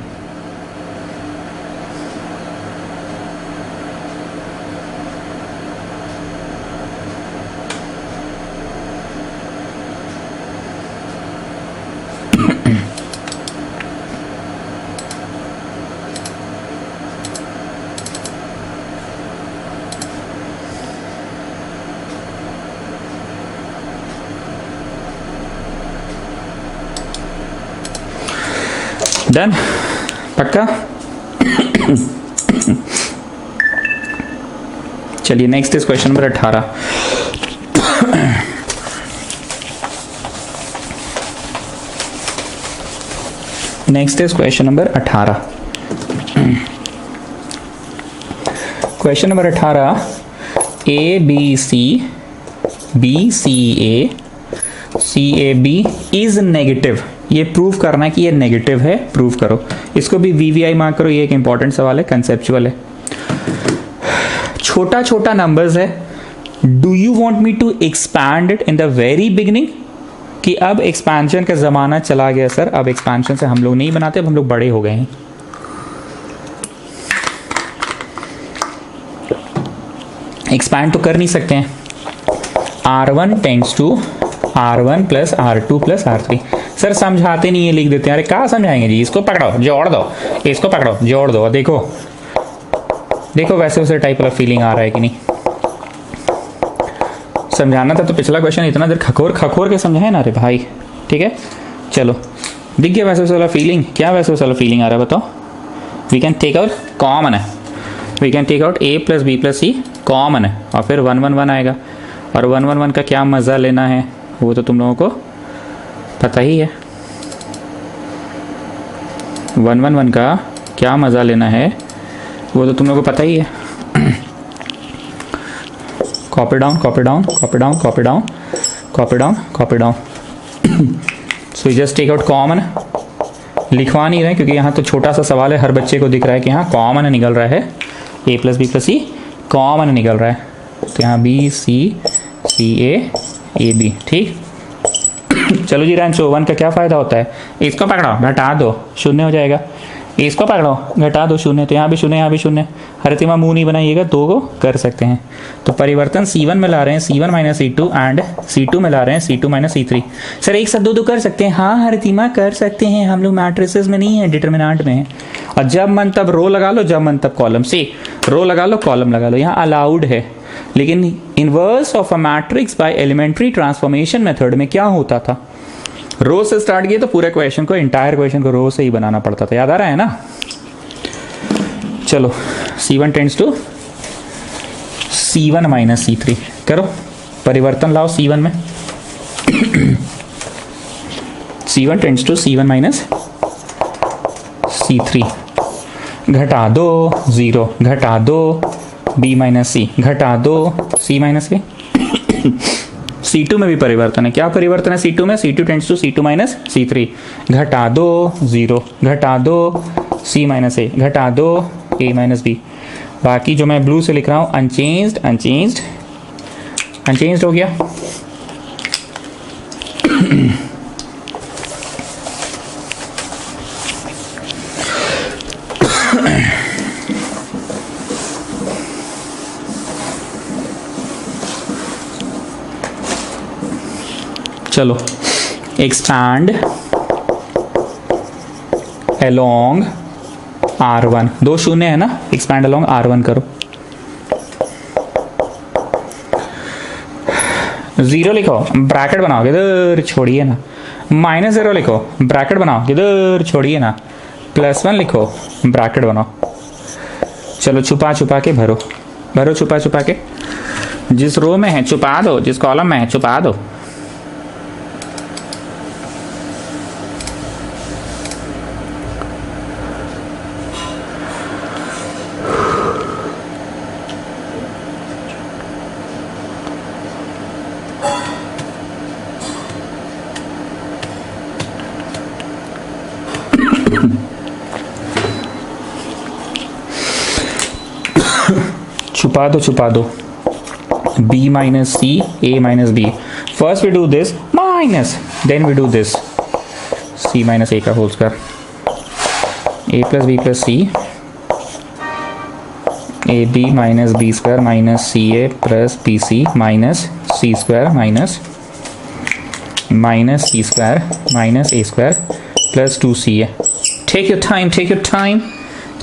डन, पक्का? चलिए next is question number 18। Next is question number 18। Question number 18, A B C B C A C A B is negative. ये प्रूव करना है कि ये नेगेटिव है, प्रूव करो। इसको भी वीवीआई मार्क करो, ये एक इंपॉर्टेंट सवाल है, कंसेप्चुअल है। छोटा छोटा नंबर्स है। Do you want me to expand it in the very beginning, कि अब एक्सपेंशन का जमाना चला गया सर, अब एक्सपेंशन से हम लोग नहीं बनाते, अब हम लोग बड़े हो गए हैं। एक्सपैंड तो कर नहीं सकते हैं। R1 tends to R1 plus R2 plus R3। Sir समझाते नहीं है, लिख देते हैं। अरे कहाँ समझाएंगे जी, इसको पकड़ो जोड़ दो, इसको पकड़ो जोड़ दो। देखो देखो वैसे वैसे टाइप वाला फीलिंग आ रहा है कि नहीं? समझाना था तो पिछला क्वेश्चन इतना देर खखोर खखोर के समझाए ना रे भाई। ठीक है, चलो दिख गया वैसे वैसे वाला फीलिंग? क्या वैसे वैसे वाला फीलिंग आ रहा है बताओ? We can take out common है, we can take out a plus B plus C common है, और फिर 1 1 1 आएगा। और 1 1 1 का क्या मज़ा लेना है वो तो तुम लोगों को पता ही है। 1 1 1 का क्या मज़ा लेना है वो तो तुम लोगों को पता ही है। Copy down copy down copy down copy down copy down copy down. So just take out common. लिखवा नहीं रहे क्योंकि यहाँ तो छोटा सा सवाल है, हर बच्चे को दिख रहा है कि यहाँ कॉमन निकल रहा है, a plus B plus C common निकल रहा है। तो यहाँ B C C A B. ठीक, चलो जी रैंक 1 का क्या फ़ायदा होता है? इसको पकड़ो घटा दो, शून्य हो जाएगा। इसको पकड़ो घटा दो, शून्य। तो यहाँ भी शून्य, यहाँ भी शून्य। हरितिमा मुंह नहीं बनाइएगा, 2 को कर सकते हैं। तो परिवर्तन C1 में ला रहे हैं C1 minus C2 and C2 में ला रहे हैं C2 माइनस C3। सर एक साथ 2 कर सकते हैं? हाँ हरितिमा कर सकते हैं, हम लोग मैट्रिसेस में नहीं है, डिटर्मिनेंट में है। और जब मन तब रो लगा लो, जब मन तब कॉलम। से रो लगा लो, कॉलम लगा लो, यहाँ अलाउड है। लेकिन inverse of a matrix by elementary transformation method में क्या होता था? रो से स्टार्ट किए तो पूरे क्वेश्चन को, इंटायर क्वेश्चन को रो से ही बनाना पड़ता था। याद आ रहा है ना? चलो C1 tends to C1 minus C3 करो, परिवर्तन लाओ C1 में। C1 tends to C1 minus C3, घटा दो 0, घटा दो B माइनस C, घटा दो C माइनस B। C2 में भी परिवर्तन है। क्या परिवर्तन है C2 में? C2 tends to C2 minus C3, घटा दो 0, घटा दो C माइनस A, घटा दो A माइनस B। बाकी जो मैं ब्लू से लिख रहा हूँ अनचेंज्ड अनचेंज्ड अनचेंज्ड हो गया। चलो एक्सपैंड अलोंग R1, 2 शून्य है ना, एक्सपैंड अलोंग R1 करो। 0 लिखो, ब्रैकेट बनाओ, इधर छोड़िए ना। -0 लिखो, ब्रैकेट बनाओ, इधर छोड़िए ना। +1 लिखो, ब्रैकेट बनाओ। चलो छुपा छुपा के भरो, भरो छुपा छुपा के। जिस रो में है छुपा दो, जिस कॉलम में है छुपा दो। छुपा दो b minus c, a minus b. First we do this minus, then we do this c minus a का whole square, a plus b plus c, ab minus b square minus ca plus bc minus c square minus c square minus a square plus 2ca. Take your time, take your time,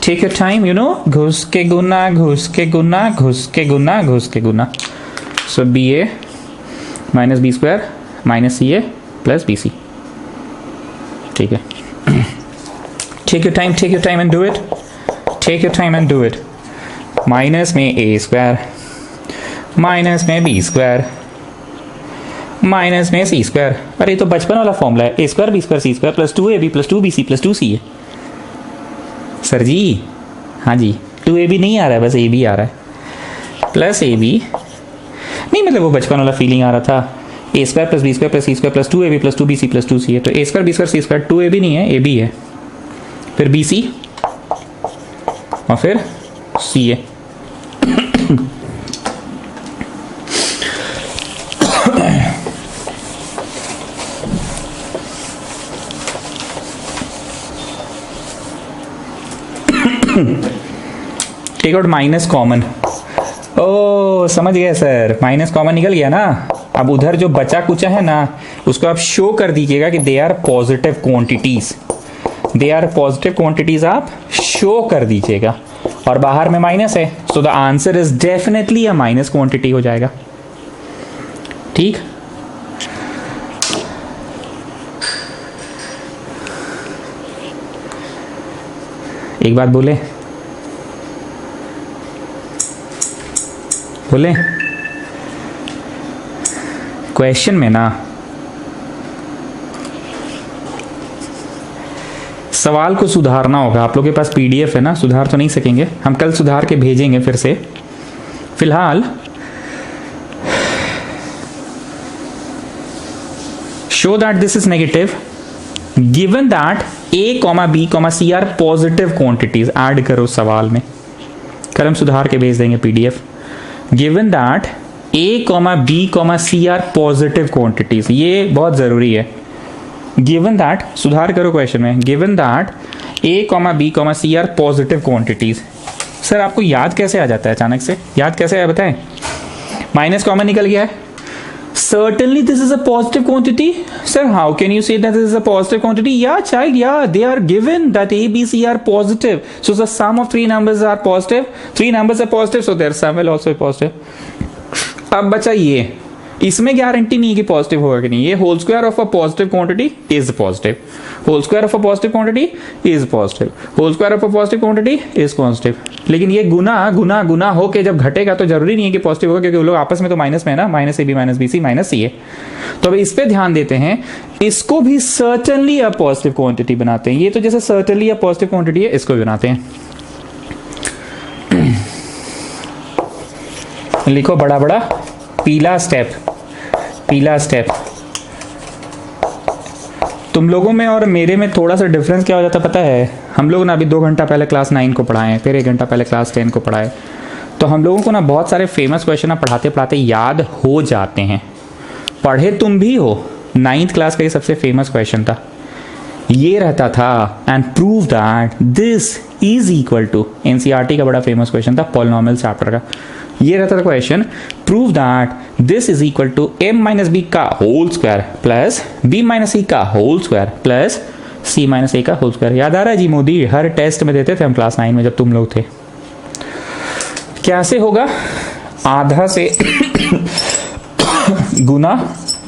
take your time, you know, घुस के गुना, घुस के गुना, घुस के गुना, घुस के गुना. So ba minus b square minus ca plus bc. ठीक है. Take your time and do it. Take your time and do it. Minus में a स्क्वायर, माइनस में b स्क्वायर, माइनस में c स्क्वायर. अरे ये तो बचपन वाला फॉर्मूला है, a square b square c square plus 2ab plus 2bc plus 2c है. सर जी, हाँ जी, 2ab नहीं आ रहा है, बस ab आ रहा है. प्लस ab नहीं, मतलब वो बचपन वाला फीलिंग आ रहा था. a square plus b square plus c square plus 2ab plus 2bc plus 2c है. तो a square b square c square 2ab नहीं है, ab है. फिर bc और फिर c है. Take out minus common. ओ समझ गए सर, माइनस कॉमन निकल गया ना. अब उधर जो बचा कुचा है ना, उसको आप शो कर दीजिएगा कि they are positive quantities. They are positive quantities आप शो कर दीजिएगा. और बाहर में माइनस है, so the answer is definitely a minus quantity हो जाएगा. ठीक. एक बात बोले, क्वेश्चन में ना सवाल को सुधारना होगा. आप लोगों के पास पीडीएफ है ना, सुधार तो नहीं सकेंगे, हम कल सुधार के भेजेंगे फिर से. फिलहाल show that this is negative given that a, b, c are positive quantities. Add करो सवाल में, कल हम सुधार के भेज देंगे PDF. Given that a, b, c are positive quantities. ये बहुत जरूरी है. गिवन दैट, सुधार करो क्वेश्चन में. Given that a, b, c are positive quantities. Sir आपको याद कैसे आ जाता है अचानक से? याद कैसे आया बताएं? माइनस कॉमन निकल गया है. Certainly this is a positive quantity. Sir, how can you say that this is a positive quantity? Yeah, child, yeah, they are given that A, B, C are positive. So the sum of 3 numbers are positive. 3 numbers are positive, so their sum will also be positive. अब बचा ये, इसमें गारंटी नहीं है कि पॉजिटिव होगा कि नहीं. ये whole square of a positive quantity is positive. Whole square of a positive quantity is positive. Whole square of a positive quantity is positive. लेकिन ये गुना गुना गुना होके जब घटेगा तो जरूरी नहीं है कि पॉजिटिव होगा, क्योंकि वो लोग आपस में तो माइनस में है ना, minus a b minus b c minus c है. तो अब इस पे ध्यान देते हैं. इसको भी सर्टेनली अ पॉजिटिव क्वांटिटी बनाते हैं. ये तो जैसे सर्टेनली अ पॉजिटिव क्वांटिटी है, इसको भी बनाते हैं. लिखो बड़ा बड़ा पीला स्टेप, पीला स्टेप. तुम लोगों में और मेरे में थोड़ा सा डिफरेंस क्या हो जाता पता है? हम लोग ना अभी 2 घंटा पहले क्लास 9 को पढ़ाएं, फिर 1 घंटा पहले क्लास 10 को पढ़ाएं. तो हम लोगों को ना बहुत सारे फेमस क्वेश्चन ना पढ़ाते पढ़ाते याद हो जाते हैं. पढ़े तुम भी हो, 9th क्लास का ये सबसे फेमस क्वेश्चन था. ये रहता था and prove that this is equal to, NCERT का बड़ा फेमस क्वेश्चन था पॉलिनोमियल चैप्टर का, ये रहता था question, prove that this is equal to m minus B का whole square plus b minus सी का whole square plus c minus ए का होल स्क्वायर। याद आ रहा है जी मोदी, हर टेस्ट में देते थे हम क्लास 9 में जब तुम लोग थे। कैसे होगा, आधा से गुना,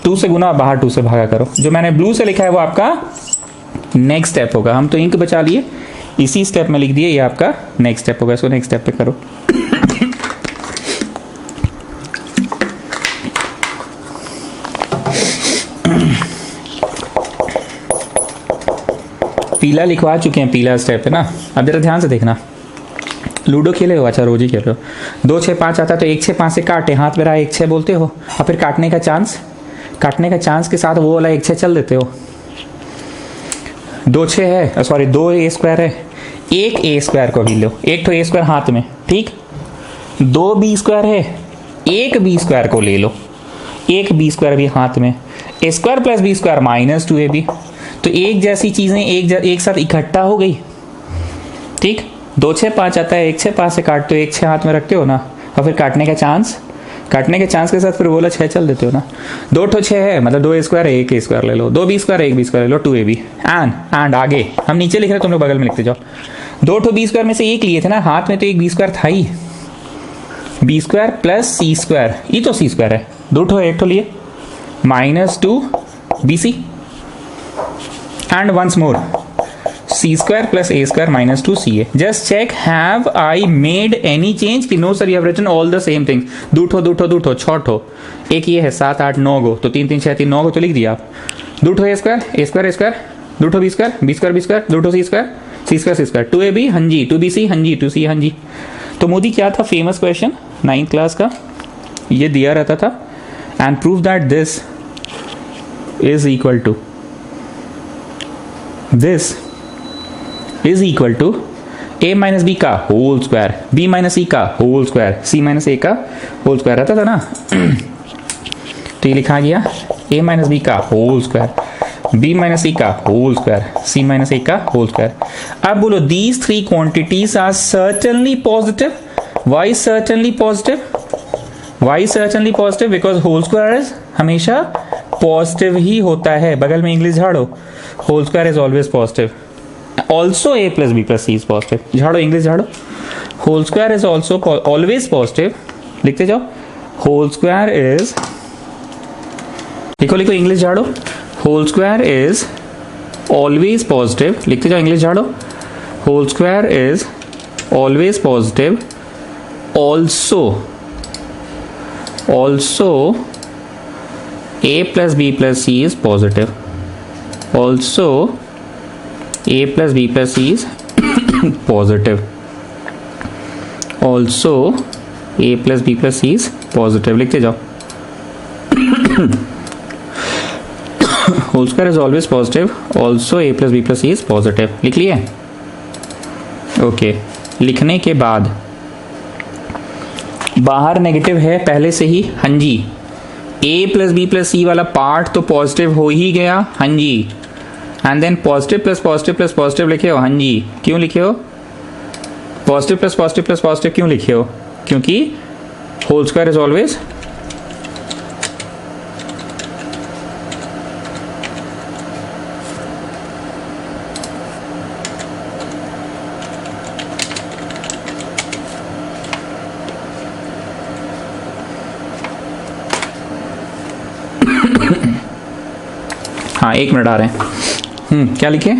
2 से गुना, बाहर 2 से भागा करो। जो मैंने ब्लू से लिखा है वो आपका नेक्स्ट स्टेप होगा। हम तो इंक बचा लिए, इसी स्टेप में लिख दिए, ये आपका नेक्स्ट स्टेप होगा। इसको नेक्स्ट स्टेप पे करो। पीला लिखवा चुके हैं, पीला स्टेप है ना। अब जरा ध्यान से देखना, लूडो खेले हो, अच्छा रोज ही खेल रहे हो। 2 6 5 आता तो 1 6 5 से काटे, हाथ में रहा 1 6 बोलते हो, और फिर काटने का चांस के साथ वो वाला 1 6 चल देते हो। 2 6 है, सॉरी 2 ए स्क्वायर है, एक ए स्क्वायर को भी लो, एक तो ए स्क्वायर हाथ में, ठीक। 2 बी स्क्वायर है, एक बी स्क्वायर को ले लो, एक बी स्क्वायर भी हाथ में, a square plus b square minus 2ab। तो एक जैसी चीजें एक साथ इकट्ठा हो गई, ठीक। 2 6 5 आता है, 1 6 5 से काटते हो, 1 6 हाथ में रखते हो ना, और फिर काटने के चांस के साथ फिर बोला 6 चल देते हो ना। 2 तो 6 है, मतलब 2 ए स्क्वायर है, 1 ए स्क्वायर ले लो, 2 बी स्क्वायर, 1 बी स्क्वायर ले लो, 2ab एंड आगे हम नीचे लिख रहे, तुम लोग बगल में लिखते जाओ। 2 तो बी स्क्वायर में से एक लिए थे ना, हाथ में तो एक बी स्क्वायर था ही, B square plus c square, ये तो सी स्क्वायर है, 2 तो एक तो लिए, minus 2 BC and once more c square plus a square minus 2ca. Just check, have I made any change? कि no sir, you have written all the same things. 2 ठो 6 ठो, एक ये है 7 8 9 गो, तो 3 3 6 3 9 गो तो लिख दिया आप। 2 ठो a स्क्वायर, 2 ठो b स्क्वायर, 2 ठो c स्क्वायर, 2ab हाँ जी, 2bc हाँ जी, 2c हाँ जी। तो मोदी क्या था फेमस क्वेश्चन 9th क्लास का, ये दिया रहता था, and prove that this is equal to, this is equal to a minus B का होल स्क्वायर, b माइनस सी का होल स्क्वायर, c माइनस ए का होल स्क्वायर रहता था ना। तो ये लिखा गया a माइनस बी का होल स्क्वायर, b माइनस सी का होल स्क्वायर, c माइनस ए का होल स्क्वायर। अब बोलो these 3 quantities are certainly positive. Why certainly positive? Why certainly positive? Because whole square is हमेशा पॉजिटिव ही होता है। बगल में इंग्लिश झाड़ो, whole square is always positive, also a plus B plus c is positive. झाड़ो इंग्लिश झाड़ो, whole square is also always positive, लिखते जाओ, होल स्क्वायर इज, लिखो इंग्लिश झाड़ो, whole square is always positive, लिखते जाओ इंग्लिश झाड़ो, whole square is always positive, also a plus b plus c is positive, also a plus b plus c is positive, also a plus b plus c is positive, लिखते जाओ। whole square is always positive, also a plus b plus c is positive, लिख लिए। ओके, लिखने के बाद बाहर नेगेटिव है पहले से ही, हाँ जी, a plus B plus c वाला पार्ट तो पॉजिटिव हो ही गया, हाँ जी, and then positive plus positive plus positive लिखे हो, हाँ जी। क्यों लिखे हो positive plus positive plus positive, क्यों लिखे हो? क्योंकि होल स्क्वायर इज ऑलवेज हाँ, 1 मिनट आ रहे हैं। क्या लिखे?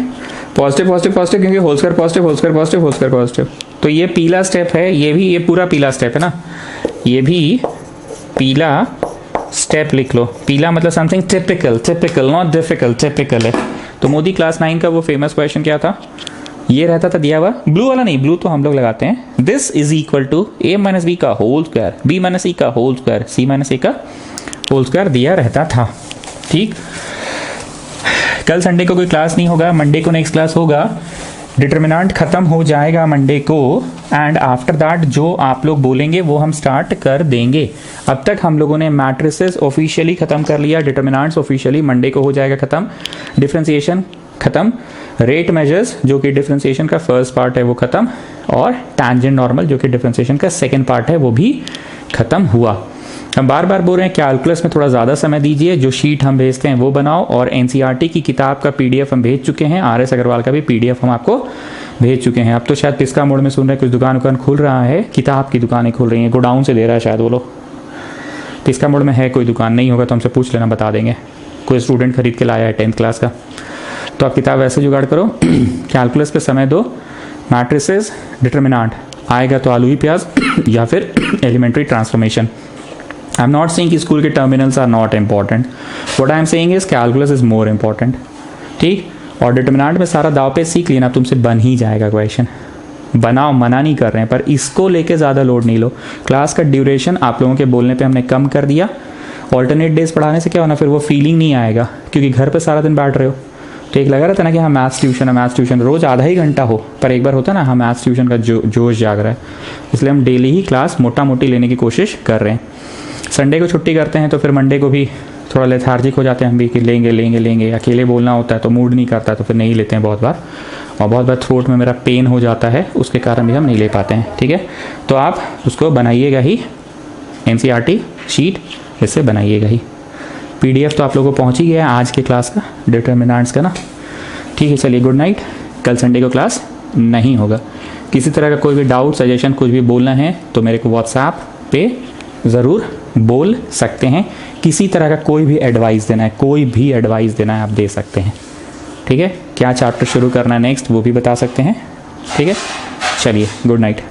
पॉजिटिव पॉजिटिव पॉजिटिव, क्योंकि whole square positive, whole square positive, whole square positive. तो ये पीला स्टेप है, ये पूरा पीला स्टेप है ना, ये भी पीला स्टेप लिख लो। पीला मतलब something typical not difficult, typical है। तो मोदी क्लास 9 का वो फेमस क्वेश्चन क्या था, ये रहता था दिया हुआ, ब्लू वाला नहीं, ब्लू तो हम लोग लगाते हैं। This is equal to a minus B का होल स्क्वायर, b माइनस सी का होल स्क्वायर, c माइनस ए का होल स्क्वायर दिया रहता था, ठीक। कल संडे को कोई क्लास नहीं होगा, मंडे को नेक्स्ट क्लास होगा, डिटर्मिनेंट खत्म हो जाएगा मंडे को, एंड आफ्टर दैट जो आप लोग बोलेंगे वो हम स्टार्ट कर देंगे। अब तक हम लोगों ने मैट्रिसेस ऑफिशियली खत्म कर लिया, डिटर्मिनेंट्स ऑफिशियली मंडे को हो जाएगा खत्म, डिफरेंशिएशन खत्म, रेट मेजर्स जो कि डिफरेंशिएशन का फर्स्ट पार्ट है वो खत्म, और टैंजेंट नॉर्मल जो कि डिफरेंशिएशन का सेकंड पार्ट है वो भी खत्म हुआ। हम बार बार बोल रहे हैं कैलकुलस में थोड़ा ज़्यादा समय दीजिए, जो शीट हम भेजते हैं वो बनाओ, और एनसीईआरटी की किताब का पीडीएफ हम भेज चुके हैं, आर एस अग्रवाल का भी पीडीएफ हम आपको भेज चुके हैं। अब तो शायद पिस्का मोड़ में सुन रहे हैं, कुछ दुकान खुल रहा है, किताब की दुकानें खुल रही हैं, गोडाउन से दे रहा है शायद वो लोग। पिस्का मोड़ में है कोई दुकान, नहीं होगा तो हमसे पूछ लेना, बता देंगे। कोई स्टूडेंट खरीद के लाया है 10th क्लास का, तो आप किताब वैसे जुगाड़ करो। कैलकुलस पे समय दो, मैट्रिसेस, डिटर्मिनेंट आएगा तो आलू ही प्याज या फिर elementary transformation. I am not saying कि स्कूल के terminals are not important, what I am saying is calculus is more important, ठीक। और डिटर्मिनेंट में सारा दाव पे सीख लेना, तुमसे बन ही जाएगा क्वेश्चन, बनाओ, मना नहीं कर रहे हैं, पर इसको लेके ज़्यादा लोड नहीं लो। क्लास का ड्यूरेशन आप लोगों के बोलने पे हमने कम कर दिया। ऑल्टरनेट डेज पढ़ाने से क्या होना, फिर वो फीलिंग नहीं आएगा, क्योंकि घर पे सारा दिन बैठ रहे हो तो एक लगा रहता ना कि हाँ मैथ्स ट्यूशन है, मैथ्स ट्यूशन रोज़ आधा ही घंटा हो, पर एक बार होता ना हाँ मैथ्स ट्यूशन का जोश जाग रहा है, इसलिए हम डेली ही क्लास मोटा मोटी लेने की कोशिश कर रहे हैं। संडे को छुट्टी करते हैं तो फिर मंडे को भी थोड़ा लेथार्जिक हो जाते हैं हम भी कि लेंगे लेंगे लेंगे, अकेले बोलना होता है तो मूड नहीं करता, तो फिर नहीं लेते हैं बहुत बार, और बहुत बार थ्रोट में मेरा पेन हो जाता है, उसके कारण भी हम नहीं ले पाते हैं, ठीक है। तो आप उसको बनाइएगा ही, एनसीईआरटी शीट इससे बनाइएगा ही। पीडीएफ तो आप लोगों को पहुंच ही गया है आज के क्लास का, डिटर्मिनेंट्स का ना, ठीक है। चलिए गुड नाइट, कल संडे को क्लास नहीं होगा। किसी तरह का कोई भी डाउट, सजेशन, कुछ भी बोलना है तो मेरे को व्हाट्सएप पे ज़रूर बोल सकते हैं। किसी तरह का कोई भी एडवाइस देना है, कोई भी एडवाइस देना है आप दे सकते हैं, ठीक है। क्या चैप्टर शुरू करना है नेक्स्ट वो भी बता सकते हैं, ठीक है। चलिए गुड नाइट।